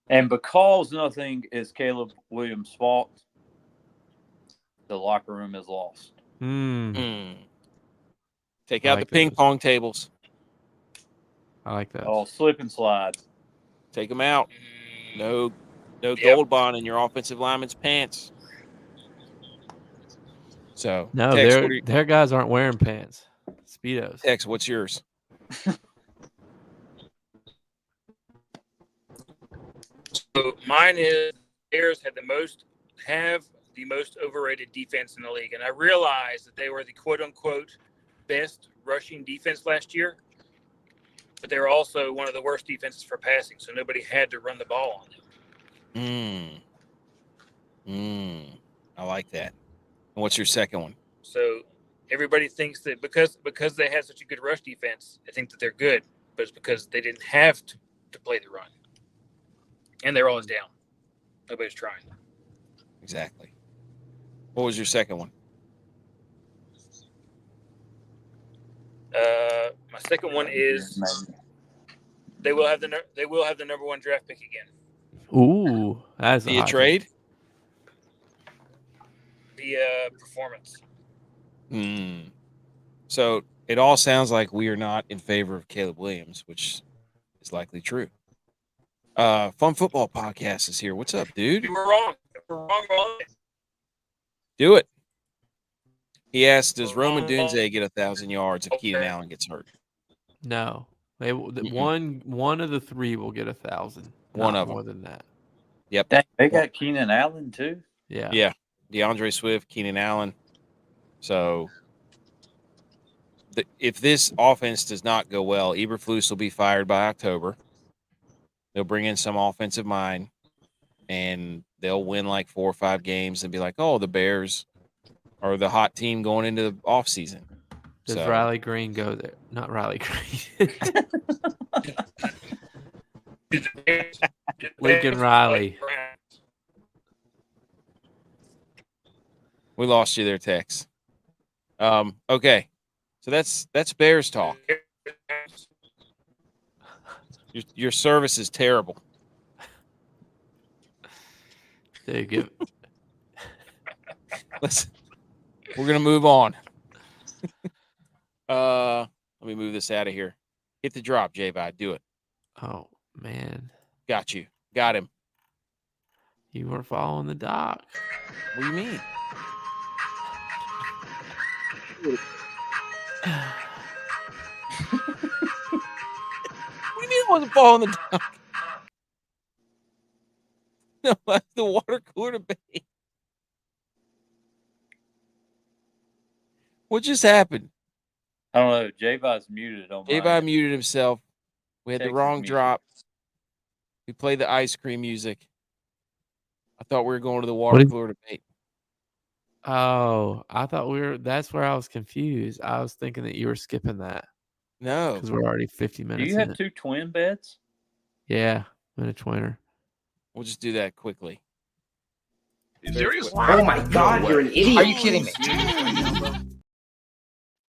And because nothing is Caleb Williams' fault, the locker room is lost. Take out the ping pong tables. I like that. Oh, slip and slide. Take them out. No gold bond in your offensive lineman's pants. So no, Tex, their guys aren't wearing pants. Speedos. Tex, what's yours? So mine is Bears have the most overrated defense in the league, and I realized that they were the quote unquote best rushing defense last year, but they were also one of the worst defenses for passing, so nobody had to run the ball on them. I like that. And what's your second one? So everybody thinks that because they had such a good rush defense, they think that they're good, but it's because they didn't have to play the run. And they're always down. Nobody's trying. Exactly. What was your second one? My second one is they will have the number one draft pick again. Ooh, that's Via trade? Via performance. So it all sounds like we are not in favor of Caleb Williams, which is likely true. Fun Football Podcast is here. What's up, dude? You were wrong. Wrong. Do it. He asked, does Roman Dunze get 1,000 yards if Keenan Allen gets hurt? No. One of the three will get 1,000. One Not of them. more than that. Yep. Dang, they got Keenan Allen too. Yeah. Yeah. DeAndre Swift, Keenan Allen. So if this offense does not go well, Eberflus will be fired by October. They'll bring in some offensive mind, and they'll win like 4 or 5 games and be like, oh, the Bears are the hot team going into the offseason. Does Riley Green go there? Not Riley Green. Lincoln Riley. We lost you there, Tex. Okay. So that's Bears talk. Your service is terrible. Dude, Listen, we're gonna move on. Let me move this out of here. Hit the drop, J-Vi. Do it. Oh man. Got you. Got him. You were following the doc. What do you mean? What do you mean it wasn't following the doc? No, the water cooler debate. What just happened? I don't know. J-Vi's muted on J-Vi muted himself. We had the Texas wrong music. drop. We played the ice cream music. I thought we were going to the water cooler debate. Oh, I thought that's where I was confused. I was thinking that you were skipping that. No. Because we're already 50 minutes Do you have in. 2 twin beds? Yeah, I'm in a twinner. We'll just do that quickly. Are you serious? Oh my God, you're an idiot. Are you kidding me?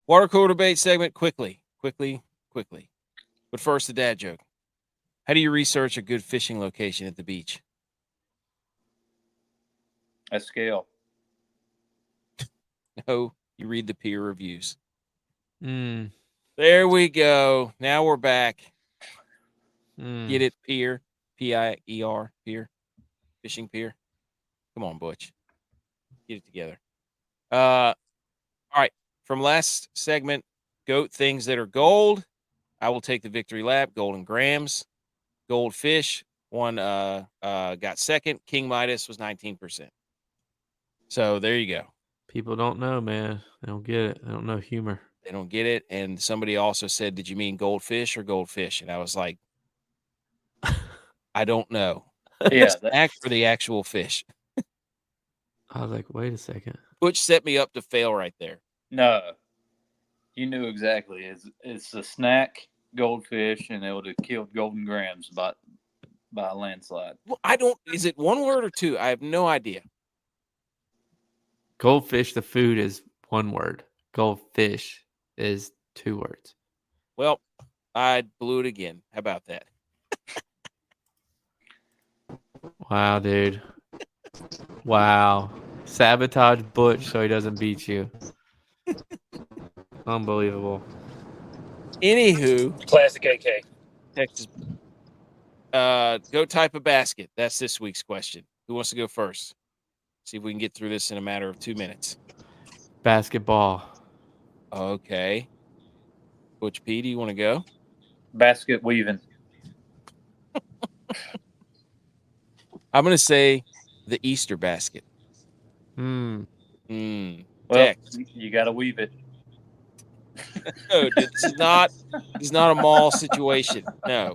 Water cooler debate segment, quickly. But first, the dad joke. How do you research a good fishing location at the beach? A scale. No, you read the peer reviews. There we go. Now we're back. Mm. Get it, peer. P-I-E-R, peer. Fishing peer. Come on, Butch. Get it together. All right. From last segment, goat things that are gold. I will take the victory lap. Golden grams. Goldfish. One got second. King Midas was 19%. So there you go. People don't know, man. They don't get it. They don't know humor. They don't get it. And somebody also said, did you mean goldfish or goldfish? And I was like, I don't know. Yeah. For the actual fish. I was like, wait a second. Butch set me up to fail right there. No. You knew exactly. It's a snack goldfish, and it would have killed golden grams by a landslide. Well, is it one word or two? I have no idea. Goldfish, the food, is one word. Goldfish is 2 words. Well, I blew it again. How about that? Wow, dude. Wow. Sabotage Butch so he doesn't beat you. Unbelievable. Anywho. Classic AK. Texas. Go type of basket. That's this week's question. Who wants to go first? See if we can get through this in a matter of 2 minutes. Basketball. Okay. Butch P, do you want to go? Basket weaving. I'm going to say the Easter basket. Well, Tex. you got to weave it. No, dude, this is not a mall situation. No.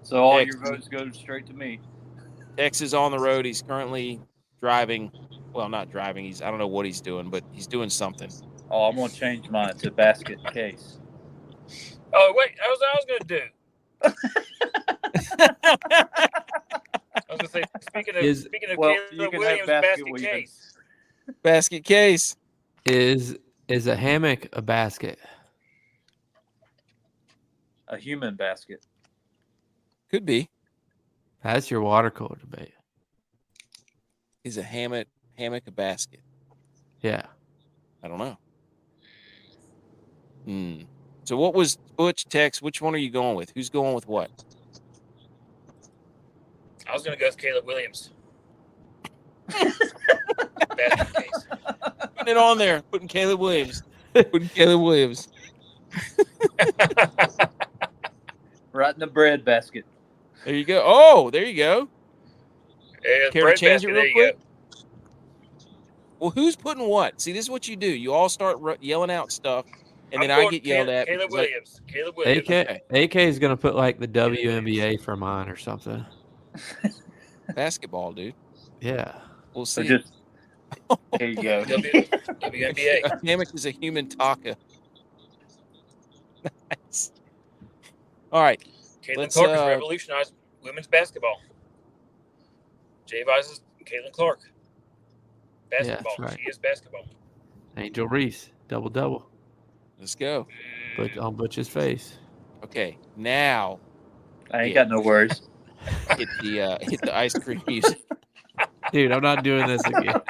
So all Tex, your votes go straight to me. Tex is on the road. He's currently driving. Well, not driving. I don't know what he's doing, but he's doing something. Oh, I'm gonna change mine to basket case. Oh wait, that was what I was gonna do. I was gonna say, speaking of Well, you Caleb can have Williams, basket basket weaving. case. Basket case. Is a hammock a basket? A human basket. Could be. That's your water cooler debate. Is a hammock a basket? Yeah. I don't know. So what was Butch, Tex? Which one are you going with? Who's going with what? I was gonna go with Caleb Williams. Basket case. Putting it on there. Putting Caleb Williams. Putting Caleb Williams. Right in the bread basket. There you go. Oh, there you go. Yeah, Care to bread change it basket, real there you quick? go. Well, who's putting what? See, this is what you do. You all start yelling out stuff, and I'm then I going get yelled at. Caleb because Williams. Caleb Williams. AK is gonna put like the WNBA for mine or something. Basketball, dude. Yeah. We'll So see. just here you go. WNBA. A hammock is a human taka. Nice. All right. Caitlin Let's, Clark has revolutionized women's basketball. G.U.Y.S is Caitlin Clark. Basketball. that's right. She is basketball. Angel Reese, double. Let's go. But on Butch's face. Okay. Now I ain't got no worries. hit the ice cream music. Dude, I'm not doing this again.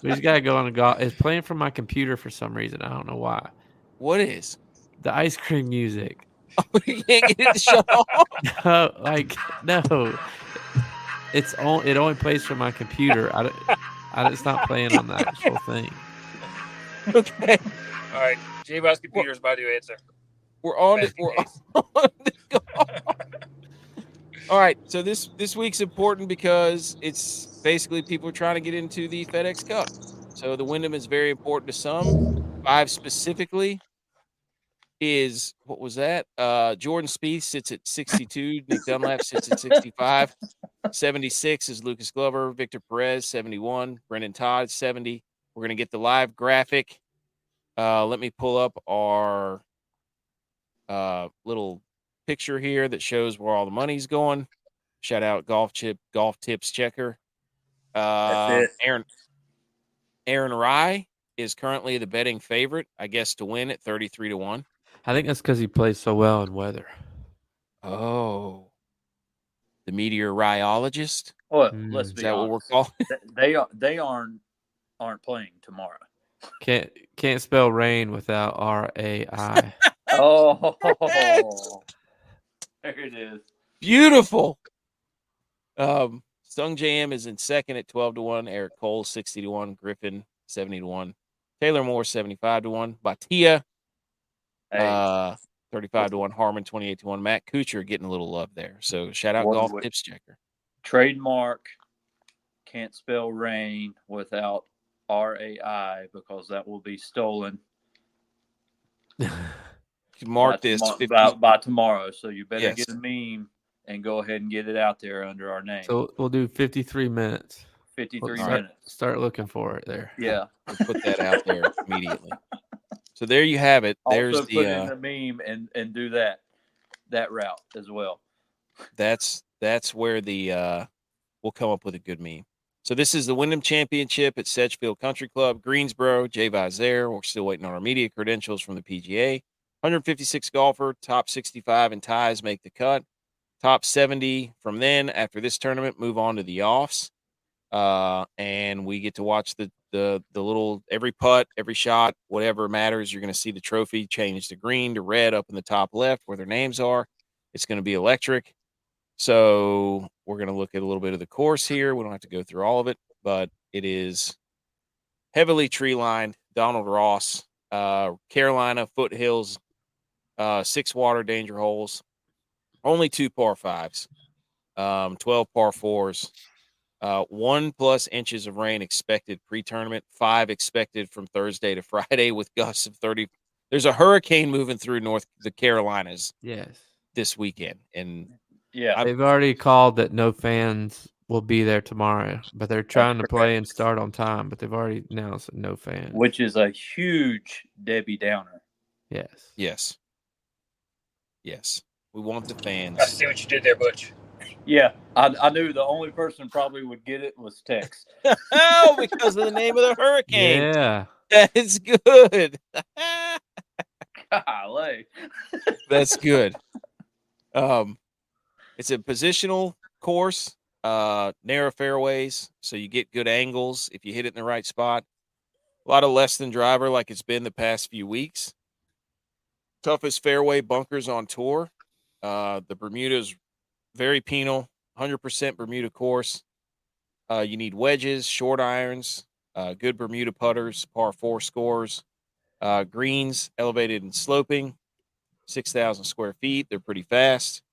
We just gotta go on a golf. It's playing from my computer for some reason. I don't know why. What is? The ice cream music. You can't get it to shut off. No. It only plays from my computer. It's not playing on the actual thing. Okay. All right. G.U.Y.S computer is about to answer. We're on it. Basket We're case. on the golf. All right. So this week's important because it's basically people are trying to get into the FedEx Cup. So the Wyndham is very important to some. 5 specifically is, what was that? Jordan Spieth sits at 62. Nick Dunlap sits at 65. 76 is Lucas Glover. Victor Perez, 71. Brendan Todd, 70. We're going to get the live graphic. Let me pull up our little picture here that shows where all the money's going. Shout out Golf Tips Checker. That's it. Aaron Rye is currently the betting favorite, I guess, to win at 33-1. I think that's because he plays so well in weather. Oh, the meteorologist. Well, let's Is be that honest. what we're calling? They aren't playing tomorrow. Can't spell rain without RAI. Oh, there it is. Beautiful. Sung JM is in second at 12-1. Eric Cole 60-1. Griffin 70-1. Taylor Moore 75-1. Batia 35-1. Harmon 28-1. Matt Kuchar getting a little love there. So shout out Golf Tips Checker. Trademark can't spell rain without RAI because that will be stolen. Mark this by tomorrow. So you better Yes. get a meme and go ahead and get it out there under our name. So we'll do 53 minutes. 53 Start- minutes. Start looking for it there. Yeah. We'll put that out there immediately. So there you have it. There's Also the put in the meme and do that route as well. that's where the we'll come up with a good meme. So this is the Wyndham Championship at Sedgefield Country Club, Greensboro. G.U.Y.S there. We're still waiting on our media credentials from the PGA. 156 golfer, top 65 and ties make the cut. Top 70 from then after this tournament move on to the offs. And we get to watch the little every putt, every shot, whatever matters. You're going to see the trophy change to green to red up in the top left where their names are. It's going to be electric. So we're going to look at a little bit of the course here. We don't have to go through all of it, but it is heavily tree lined. Donald Ross, Carolina foothills, 6 water danger holes, only 2 par 5s, 12 par 4s, 1+ inches of rain expected pre-tournament, 5 expected from Thursday to Friday with gusts of 30 there's a hurricane moving through the Carolinas Yes. this weekend, and Yeah, They've already called that no fans will be there tomorrow, but they're trying to play correct. and start on time, but they've already announced that no fans. which is a huge Debbie Downer. Yes. yes, we want the I fans. see what you did there, Butch. Yeah, I knew the only person probably would get it was Tex. Oh, because of the name of the hurricane. Yeah. That's good. Golly. That's good. It's a positional course, narrow fairways, so you get good angles if you hit it in the right spot. A lot of less than driver like it's been the past few weeks. Toughest fairway bunkers on tour. The Bermuda's very penal, 100% Bermuda course. You need wedges, short irons, good Bermuda putters, par 4 scores, greens, elevated and sloping, 6,000 square feet. They're pretty fast,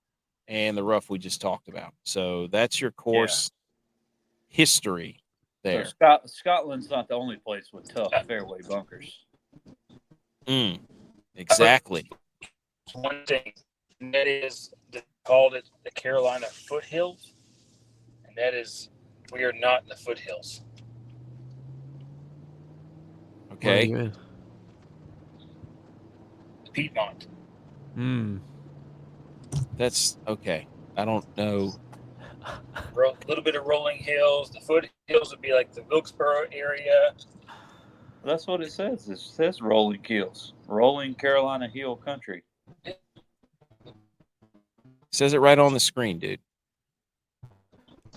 and the rough we just talked about. So that's your course history there. So Scotland's not the only place with tough fairway bunkers. Exactly. One thing, and that is they called it the Carolina Foothills, and that is we are not in the foothills. What are Okay. you in? Piedmont. That's okay. I don't know. A little bit of rolling hills. The foothills would be like the Wilkesboro area. That's what it says. It says rolling hills, rolling Carolina hill country. It says it right on the screen, dude.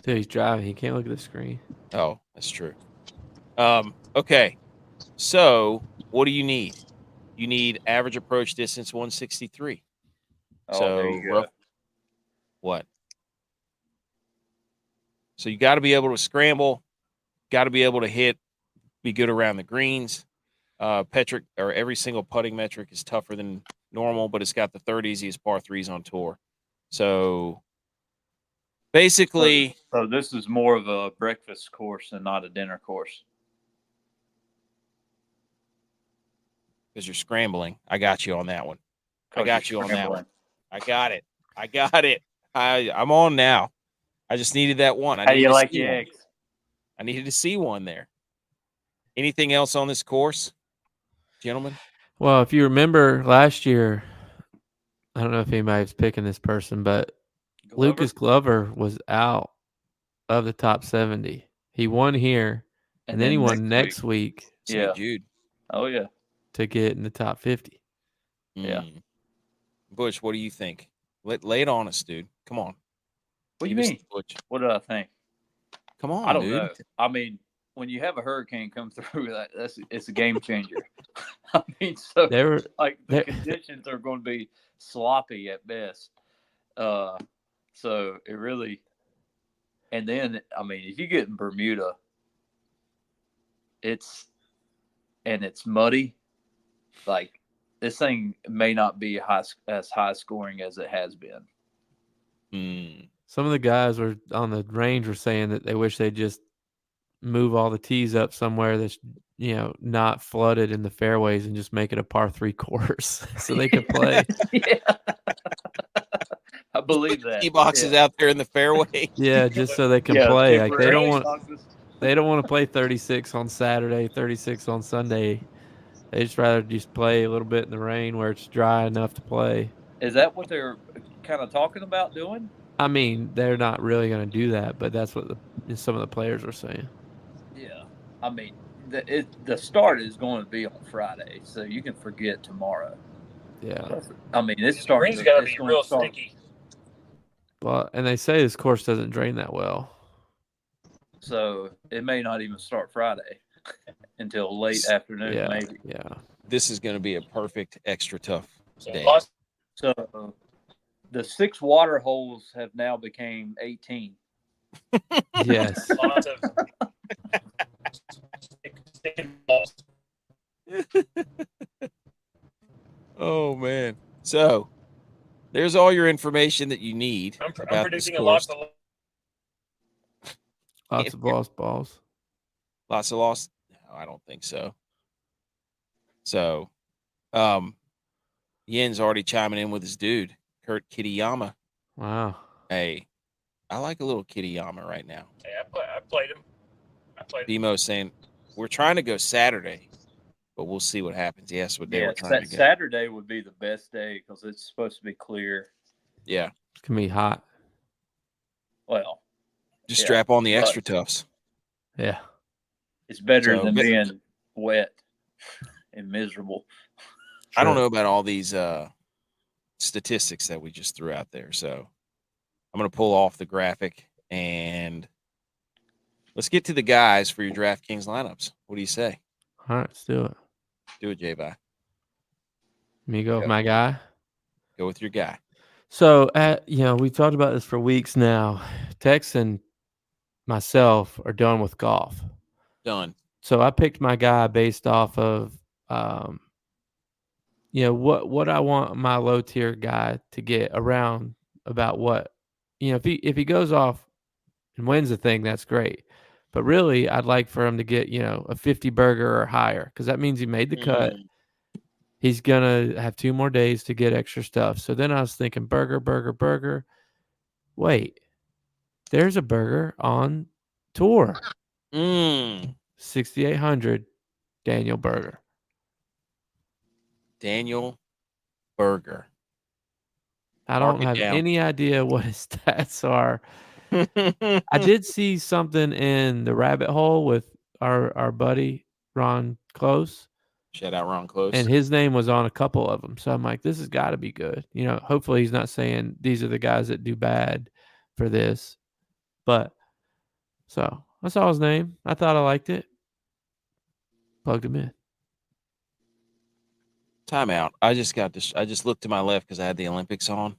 Dude, he's driving. He can't look at the screen. Oh, that's true. Okay. So, what do you need? You need average approach distance 163. Oh, so there you go. What? So you got to be able to scramble, got to be able to hit, be good around the greens. Petrick or every single putting metric is tougher than normal, but it's got the third easiest par 3s on tour. So basically, so this is more of a breakfast course and not a dinner course. because you're scrambling, I got you on that one. I got you on that one. I got it. I'm on now. I just needed that one. How do you like your eggs? I needed to see one there. Anything else on this course, gentlemen? Well, if you remember last year, I don't know if anybody's picking this person, but Glover? Lucas Glover was out of the top 70. He won here, and then he won next week St. Jude. Oh, yeah. to get in the top 50. Yeah. Butch, what do you think? Lay it on us, dude. Come on. What do you mean? Butch. What did I think? Come on, I don't dude. know. I mean, when you have a hurricane come through, it's a game changer. I mean, so the conditions are going to be sloppy at best. So it really, and then I mean, if you get in Bermuda, it's muddy. Like this thing may not be as high scoring as it has been. Some of the guys were on the range were saying that they wish they'd just move all the tees up somewhere that's not flooded in the fairways and just make it a par 3 course so they could play. Yeah. I believe that. Tee boxes out there in the fairway. Yeah, just so they can play. Like they don't want to play 36 on Saturday, 36 on Sunday. They just rather just play a little bit in the rain where it's dry enough to play. Is that what they're kind of talking about doing? I mean, they're not really going to do that, but that's what some of the players are saying. Yeah, I mean, the start is going to be on Friday, so you can forget tomorrow. Yeah, I mean, it's starting. Green's got to be real sticky. Well, and they say this course doesn't drain that well, so it may not even start Friday until late afternoon, maybe. Yeah, this is going to be a perfect extra tough day. So the 6 water holes have now became 18. Yes. Lots of Oh man! So there's all your information that you need. I'm about predicting this a course. Lots of lost balls. Lots of lost. No, I don't think so. So Yin's already chiming in with his dude, Kurt Kitayama. Wow. Hey, I like a little Kitayama right now. Hey, I played him. BMO saying we're trying to go Saturday, but we'll see what happens. Yes, what day we're trying to go. Saturday would be the best day because it's supposed to be clear. Yeah. It's going to be hot. Well, just strap on the extra toughs. Yeah. It's better than being wet and miserable. I don't know about all these statistics that we just threw out there. So I'm going to pull off the graphic and let's get to the guys for your DraftKings lineups. What do you say? All right, let's do it. Do it, J-Bye. Me go with my guy? Go with your guy. So, we've talked about this for weeks now. Tex and myself are done with golf. Done. So I picked my guy based off of, what I want my low tier guy to get around about what, if he goes off and wins the thing, that's great. But really, I'd like for him to get, a 50 burger or higher because that means he made the cut. He's going to have 2 more days to get extra stuff. So then I was thinking burger. Wait, there's a burger on tour. 6,800 Daniel Berger. Daniel Berger. I don't have any idea what his stats are. I did see something in the rabbit hole with our buddy Ron Close. Shout out Ron Close. And his name was on a couple of them. So I'm like, this has got to be good. Hopefully he's not saying these are the guys that do bad for this. But so I saw his name. I thought I liked it. Plugged him in. Timeout. I just got this. I just looked to my left because I had the Olympics on.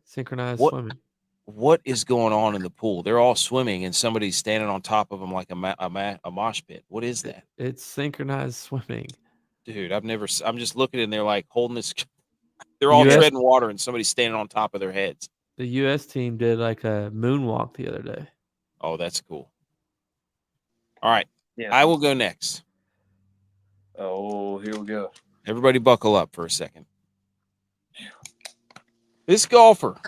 Synchronized swimming. What is going on in the pool? They're all swimming, and somebody's standing on top of them like a mosh pit. What is that? It's synchronized swimming. Dude, I'm just looking and they're like holding this. They're all treading water, and somebody's standing on top of their heads. The U.S. team did like a moonwalk the other day. Oh, that's cool. All right. Yeah. I will go next. Oh, here we go. Everybody buckle up for a second. This golfer,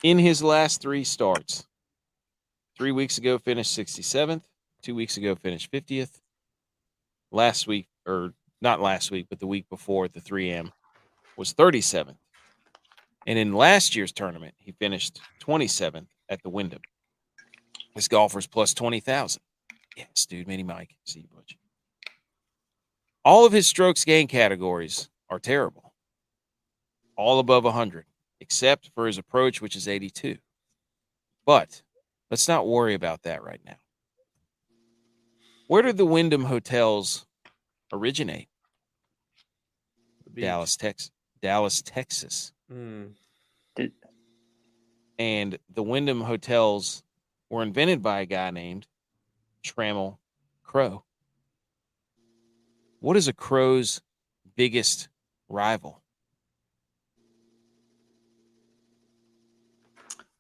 in his last 3 starts, 3 weeks ago finished 67th, 2 weeks ago finished 50th. Last week, or not last week, but the week before at the 3M, was 37th. And in last year's tournament, he finished 27th at the Wyndham. This golfer's plus 20,000. Yes, dude, Mini Mike. See you, Butch. All of his strokes gain categories are terrible. All above 100, except for his approach, which is 82. But let's not worry about that right now. Where did the Wyndham hotels originate? Dallas, Texas. And the Wyndham hotels were invented by a guy named Trammell Crow. What is a crow's biggest rival?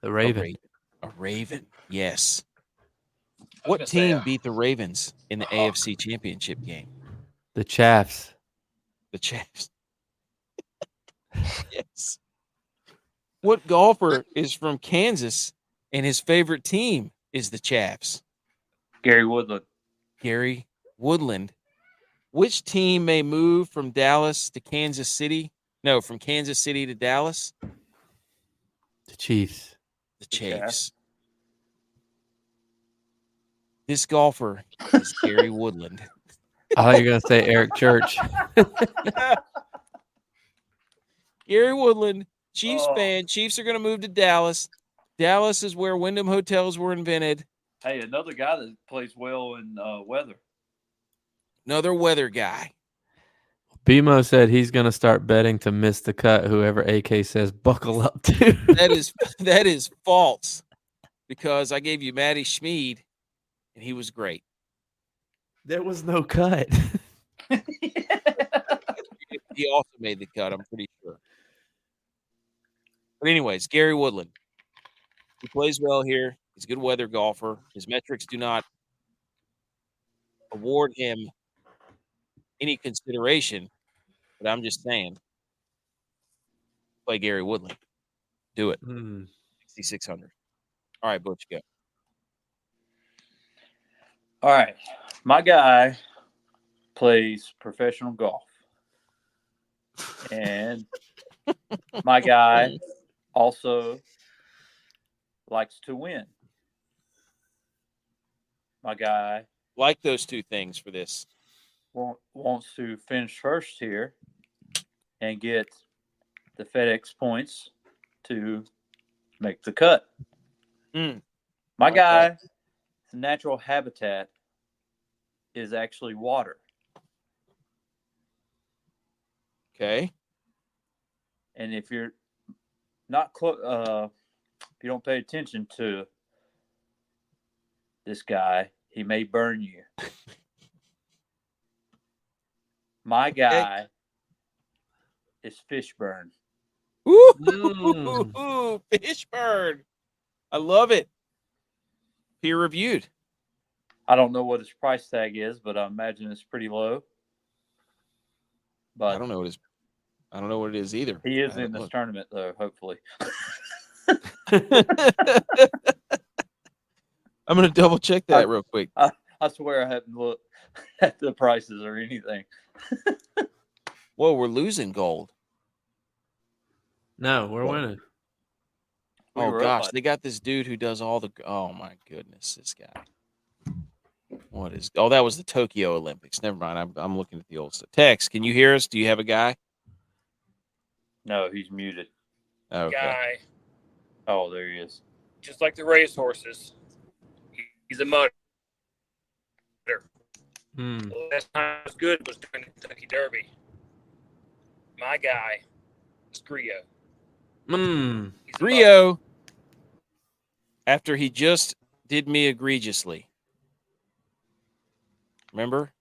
The Raven. A raven, yes. What team beat the Ravens in the AFC Championship game? The Chaffs. The Chaffs. Yes. What golfer is from Kansas and his favorite team is the Chaffs? Gary Woodland. Which team may move from Dallas to Kansas City? No, from Kansas City to Dallas? The Chiefs. The Chiefs. This golfer is Gary Woodland. I thought you were going to say Eric Church. Gary Woodland, Chiefs fan. Chiefs are going to move to Dallas. Dallas is where Wyndham hotels were invented. Hey, another guy that plays well in weather. Another weather guy. BMO said he's going to start betting to miss the cut. Whoever AK says buckle up to. That is false, because I gave you Matty Schmid, and he was great. There was no cut. He also made the cut, I'm pretty sure. But anyways, Gary Woodland. He plays well here. He's a good weather golfer. His metrics do not award him any consideration, but I'm just saying, play Gary Woodland. Do it. 6,600. All right, Butch, go. All right. My guy plays professional golf. And my guy also likes to win. My guy Like those two things for this. wants to finish first here and get the FedEx points to make the cut. My guy's natural habitat is actually water. Okay. And if you're not if you don't pay attention to this guy, he may burn you. My guy is Fishburne. Ooh, Fishburne. I love it. Peer reviewed. I don't know what his price tag is, but I imagine it's pretty low. But I don't know what it is either. He is in this tournament, though, hopefully. I'm going to double check that real quick. I swear I haven't looked at the prices or anything. Whoa, we're losing gold. No, we're winning. Oh, gosh. They got this dude who does all the – oh, my goodness, this guy. What is – oh, that was the Tokyo Olympics. Never mind. I'm looking at the old stuff. Tex, can you hear us? Do you have a guy? No, he's muted. Okay. Guy. Oh, there he is. Just like the race horses. He's a mudder. The last time it was good was during the Kentucky Derby. My guy is Grillo. Grillo, after he just did me egregiously. Remember?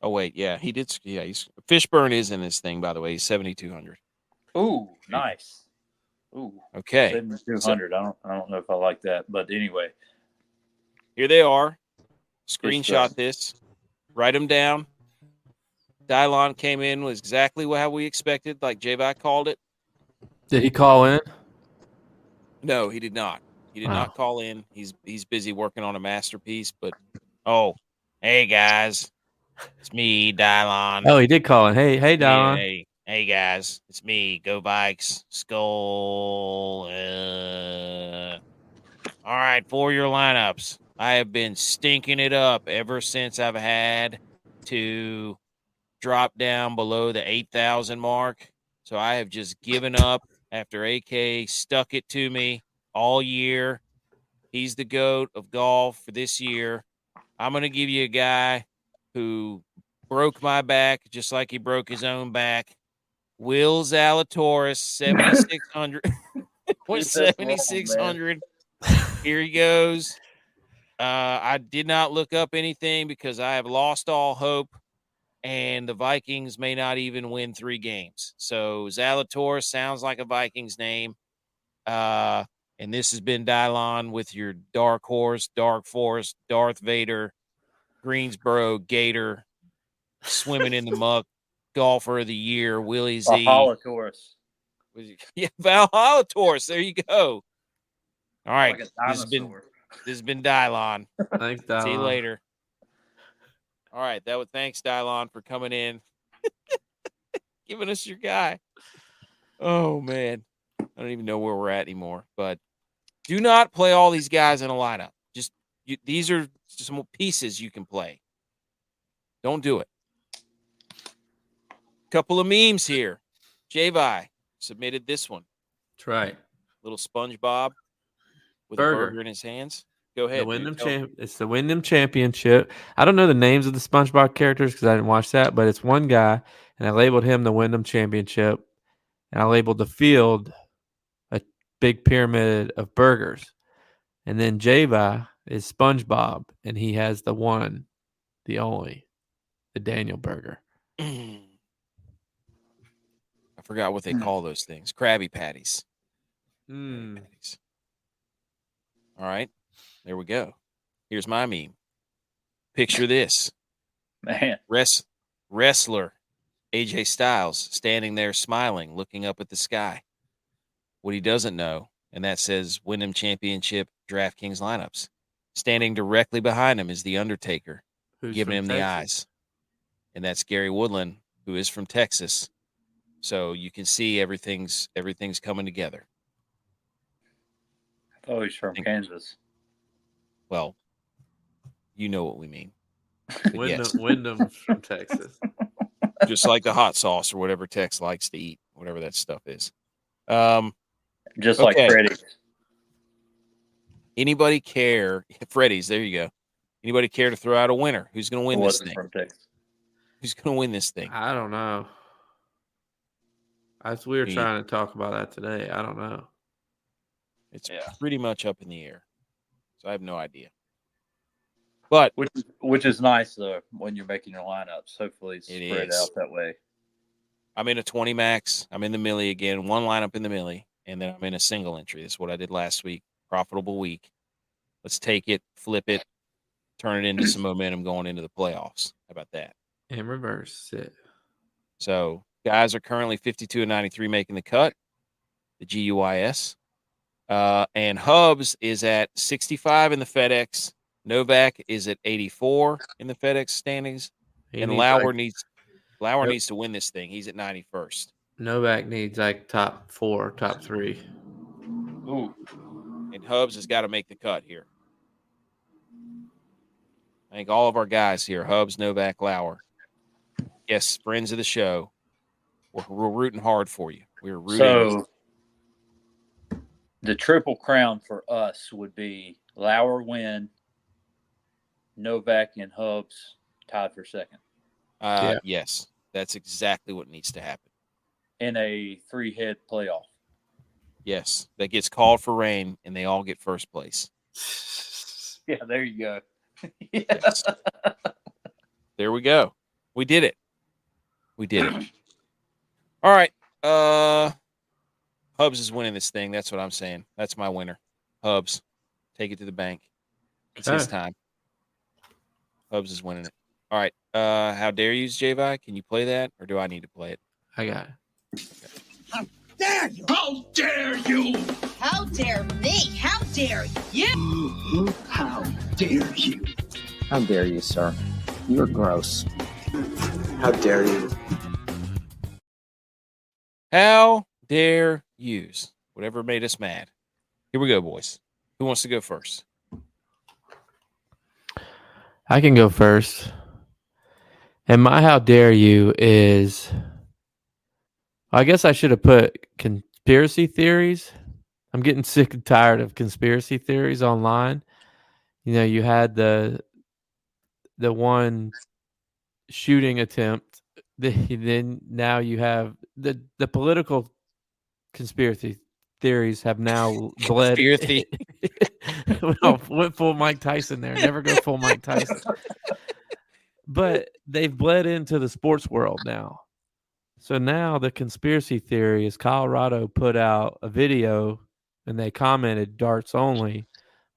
Oh, wait. Yeah, he did. Yeah, Fishburne is in this thing, by the way. He's 7,200. Ooh, nice. Ooh. Okay. 7,200. I don't know if I like that, but anyway. Here they are. Screenshot this. Write them down. Dylon came in was exactly how we expected, like J.V. called it. Did he call in? No, he did not. He did not call in. He's busy working on a masterpiece. But hey guys, it's me, Dylon. Oh, he did call in. Hey, Dylon. Hey guys, it's me. Go Vikes. Skull. All right, for your lineups. I have been stinking it up ever since I've had to drop down below the 8,000 mark. So I have just given up after AK stuck it to me all year. He's the GOAT of golf for this year. I'm going to give you a guy who broke my back just like he broke his own back. Will Zalatoris, 7,600. 7,600. Here he goes. I did not look up anything because I have lost all hope, and the Vikings may not even win 3 games. So Zalatoris sounds like a Vikings name. And this has been Dylon with your Dark Horse, Dark Forest, Darth Vader, Greensboro Gator, swimming in the muck, golfer of the year, Willie Z. Valhalla Taurus. Yeah, Valhalla Taurus. There you go. All right. Like this has been Dylon. Thanks, Dylon. See you later. All right. Thanks, Dylon, for coming in. Giving us your guy. Oh, man. I don't even know where we're at anymore. But do not play all these guys in a lineup. These are some pieces you can play. Don't do it. Couple of memes here. J.V. submitted this one. That's right. Little SpongeBob with a burger in his hands. Go ahead. It's the Wyndham Championship. I don't know the names of the SpongeBob characters because I didn't watch that, but it's one guy, and I labeled him the Wyndham Championship, and I labeled the field a big pyramid of burgers. And then J.V. is SpongeBob, and he has the one, the only, the Daniel burger. I forgot what they call those things. Krabby Patties. Krabby Patties. All right. There we go. Here's my meme. Picture this. Man. wrestler AJ Styles standing there smiling, looking up at the sky. What he doesn't know, and that says Wyndham Championship DraftKings lineups. Standing directly behind him is The Undertaker, Who's giving from him the Texas? eyes. And that's Gary Woodland, who is from Texas. So you can see everything's coming together. Oh, he's from Kansas. Well, you know what we mean. But yes, Wyndham's from Texas. just like the hot sauce or whatever Tex likes to eat, whatever that stuff is. Just Okay. like Freddie's. Anybody care? Freddie's, there you go. Anybody care to throw out a winner? Who's going to win Who this wasn't thing? from Texas. Who's going to win this thing? I don't know. We were Me trying to talk about that today. I don't know. It's pretty much up in the air. So I have no idea. But Which is nice though when you're making your lineups. Hopefully it's It spread is. out that way. I'm in a 20 max. I'm in the millie again. One lineup in the millie, and then I'm in a single entry. That's what I did last week. Profitable week. Let's take it, flip it, turn it into some momentum going into the playoffs. How about that? In reverse. Sit. So guys are currently 52 and 93 making the cut, the G.U.Y.S. And Hubs is at 65 in the FedEx. Novak is at 84 in the FedEx standings. And Lauer needs to win this thing. He's at 91st. Novak needs like top 4, top 3. Ooh. And Hubs has got to make the cut here. I think all of our guys here, Hubs, Novak, Lauer. Yes, friends of the show. We're rooting hard for you. We're rooting. So the triple crown for us would be Lauer win, Novak and Hubs tied for second. Yes, that's exactly what needs to happen. In a 3-head playoff. Yes, that gets called for rain, and they all get first place. Yeah, there you go. Yes. There we go. We did it. All right. Hubs is winning this thing. That's what I'm saying. That's my winner. Hubs. Take it to the bank. It's his time. Hubs is winning it. All right. How dare you, J.Vi? Can you play that, or do I need to play it? I got it. How dare you? How dare you? How dare me? How dare you? How dare you? How dare you, sir? You're gross. How dare you? How dare use whatever made us mad. Here we go, boys. Who wants to go first? I can go first. And my how dare you is, I guess I should have put conspiracy theories. I'm getting sick and tired of conspiracy theories online. You know, you had the one shooting attempt. Then now you have the political conspiracy theories have now bled. Conspiracy. Went full Mike Tyson there. Never go full Mike Tyson. But they've bled into the sports world now. So now the conspiracy theory is Colorado put out a video and they commented darts only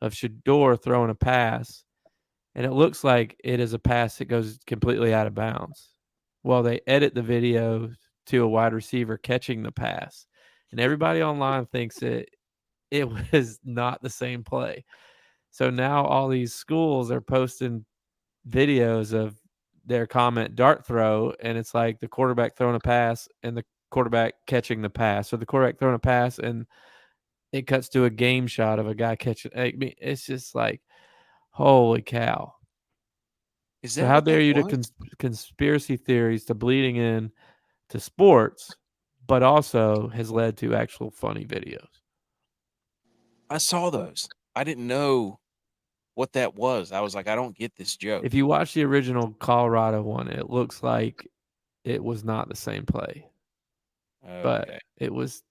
of Shador throwing a pass. And it looks like it is a pass that goes completely out of bounds. Well, they edit the video to a wide receiver catching the pass. And everybody online thinks it was not the same play. So now all these schools are posting videos of their comment dart throw, and it's like the quarterback throwing a pass and the quarterback catching the pass, or the quarterback throwing a pass and it cuts to a game shot of a guy catching. I mean, it's just like, holy cow. Is that So how what that dare you was? to conspiracy theories to bleeding in to sports, but also has led to actual funny videos. I saw those. I didn't know what that was. I was like, I don't get this joke. If you watch the original Colorado one, it looks like it was not the same play. Okay. But it was,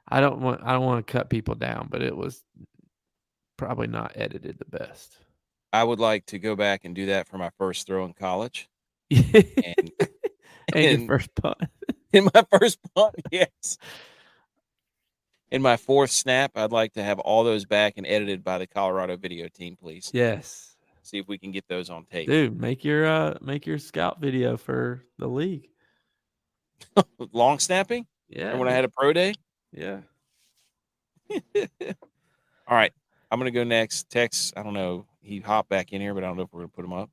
I don't want to cut people down, but it was probably not edited the best. I would like to go back and do that for my first throw in college. and your first punt. In my first punt, yes. In my fourth snap, I'd like to have all those back and edited by the Colorado video team, please. Yes. See if we can get those on tape. Dude, make your scout video for the league. Long snapping? Yeah. And when I had a pro day? Yeah. All right. I'm going to go next. Tex, I don't know. He hopped back in here, but I don't know if we're going to put him up.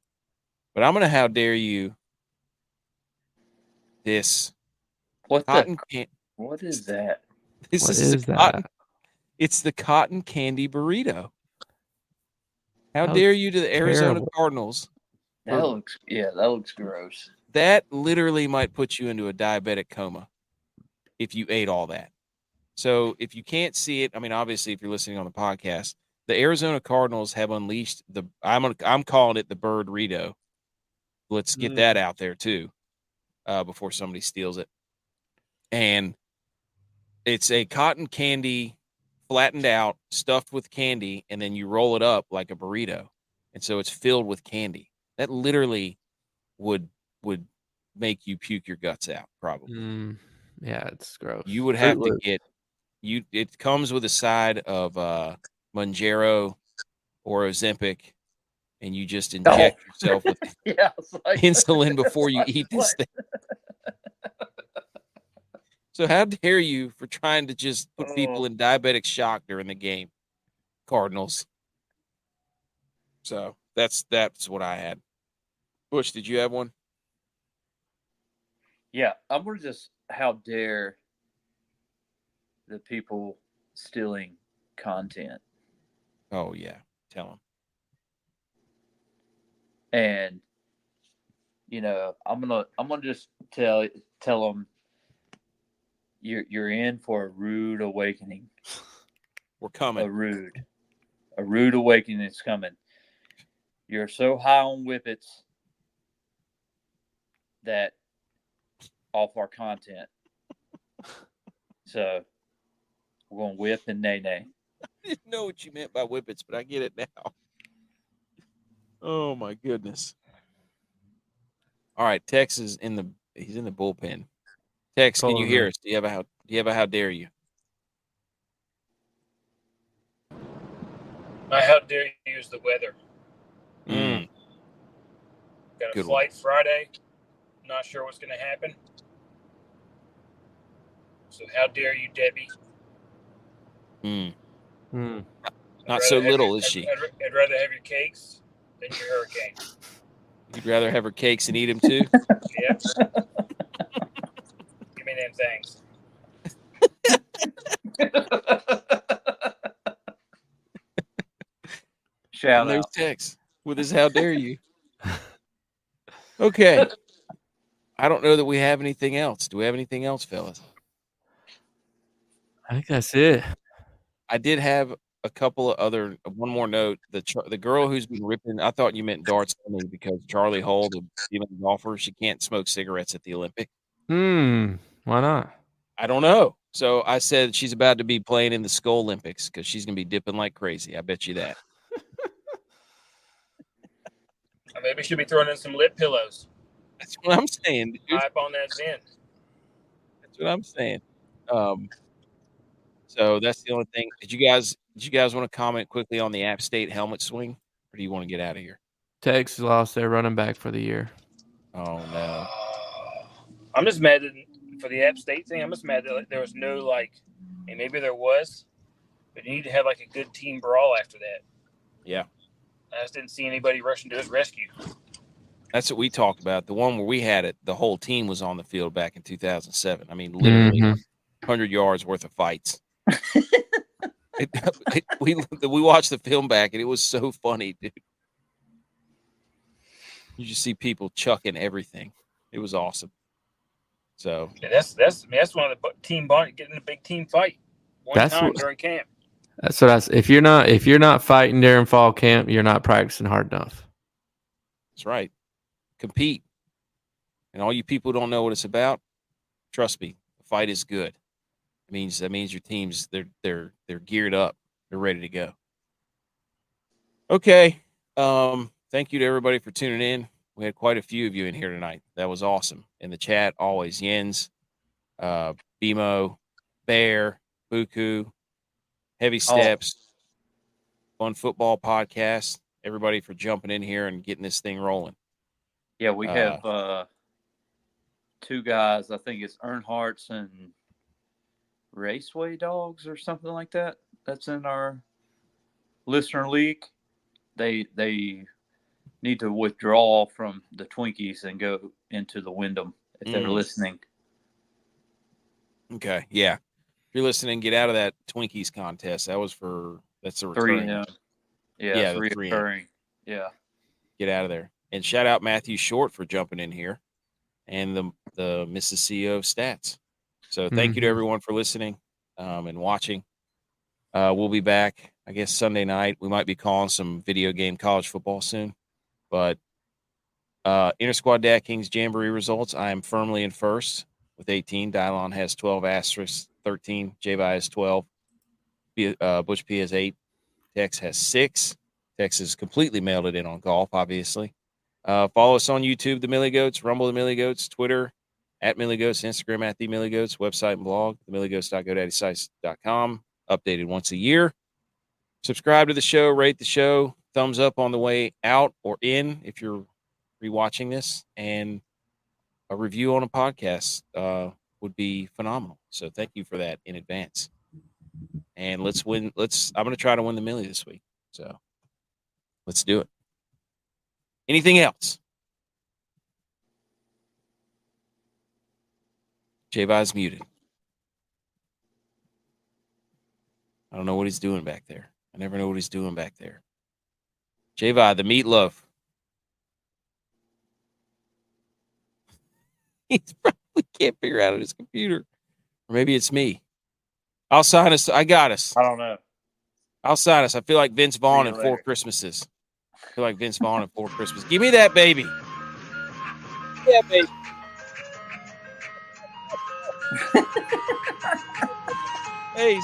But I'm going to how dare you this What cotton what is that? This What is is the that? cotton. It's the cotton candy burrito. How That dare looks you to the Arizona terrible. Cardinals? That looks gross. That literally might put you into a diabetic coma if you ate all that. So if you can't see it, I mean, obviously, if you're listening on the podcast, the Arizona Cardinals have unleashed I'm calling it the bird Rito. Let's get that out there too, before somebody steals it. And it's a cotton candy flattened out, stuffed with candy, and then you roll it up like a burrito. And so it's filled with candy. That literally would make you puke your guts out, probably. Yeah, it's gross. You would have to get it comes with a side of Mounjaro or Ozempic, and you just inject yourself with insulin before you eat this thing. So how dare you for trying to just put people in diabetic shock during the game, Cardinals? So that's what I had. Bush, did you have one? Yeah, I'm gonna just how dare the people stealing content. Oh yeah, tell them. And I'm gonna just tell them you're in for a rude awakening. We're coming. A rude awakening is coming. You're so high on whippets that off our content. So we're gonna whip and nay. I didn't know what you meant by whippets, but I get it now. Oh my goodness. All right, Tex is he's in the bullpen. Tex, can you hear us? Do you have a how dare you? How dare you use the weather? Got a Good flight Friday. Not sure what's going to happen. So how dare you, Debbie? Not so little, is she? I'd rather have your cakes than your hurricane. You'd rather have her cakes and eat them too? Yep. Give me them things. Shout out. Tex with his how dare you. Okay. I don't know that we have anything else. Do we have anything else, fellas? I think that's it. I did have a couple of one more note. The girl who's been ripping, I thought you meant darts only because Charlie Hull, the female golfer, she can't smoke cigarettes at the Olympic. Why not? I don't know. So I said she's about to be playing in the Skull Olympics because she's going to be dipping like crazy. I bet you that. Maybe she'll be throwing in some lip pillows. That's what I'm saying, dude. Hype on that Zen. That's what I'm saying. So that's the only thing. Did you guys want to comment quickly on the App State helmet swing, or do you want to get out of here? Texas lost their running back for the year. Oh no! I'm just mad for the App State thing. I'm just mad that there was no and maybe there was, but you need to have a good team brawl after that. Yeah. I just didn't see anybody rushing to his rescue. That's what we talked about. The one where we had it, the whole team was on the field back in 2007. I mean, literally 100 yards worth of fights. We watched the film back, and it was so funny, dude. You just see people chucking everything. It was awesome. So that's one of the team bond, getting a big team fight during camp. That's what if you're not fighting during fall camp, you're not practicing hard enough. That's right. Compete. And all you people who don't know what it's about, trust me, the fight is good. That means your teams they're geared up. They're ready to go. Okay. Thank you to everybody for tuning in. We had quite a few of you in here tonight. That was awesome. In the chat, always Jens, Bimo, Bear, Buku, Heavy Steps, Fun Football Podcast. everybody for jumping in here and getting this thing rolling. Yeah, we have two guys. I think it's Earnhardt's and Raceway Dogs or something like that. That's in our listener league. They need to withdraw from the Twinkies and go into the Wyndham if they're listening. Okay, yeah. If you're listening, get out of that Twinkies contest. That's a returning. 3M. Yeah, Yeah, it's the 3M. reoccurring. Yeah. Get out of there. And shout out Matthew Short for jumping in here and the Mrs. CEO of Stats. So thank you to everyone for listening and watching. We'll be back, I guess, Sunday night. We might be calling some video game college football soon. But Inter-Squad DraftKings Jamboree results, I am firmly in first with 18. Dylon has 12 *, 13. J.U.Y.S has 12. Butch P has 8. Tex has 6. Tex has completely mailed it in on golf, obviously. Follow us on YouTube, The Millie Goats, Rumble, The Millie Goats, Twitter, @MillieGoats, Instagram, @The Millie Goats, website and blog, themilliegoats.godaddysites.com, updated once a year. Subscribe to the show, rate the show, thumbs up on the way out or in if you're rewatching this, and a review on a podcast would be phenomenal. So thank you for that in advance. And let's win. I'm going to try to win the Millie this week. So let's do it. Anything else? J-Vi's muted. I don't know what he's doing back there. I never know what he's doing back there. J-Vi, the meatloaf. He probably can't figure out on his computer. Or maybe it's me. I'll sign us. I got us. I don't know. I'll sign us. I feel like Vince Vaughn in 4 Christmases. I feel like Vince Vaughn in 4 Christmases. Give me that baby. Yeah, baby. Hey,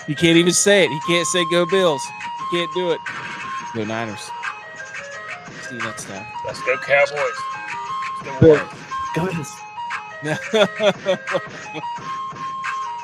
he can't even say it. He can't say go Bills. He can't do it. Go Niners. See you next time. Let's go Cowboys. Let's go Warriors. Go ahead.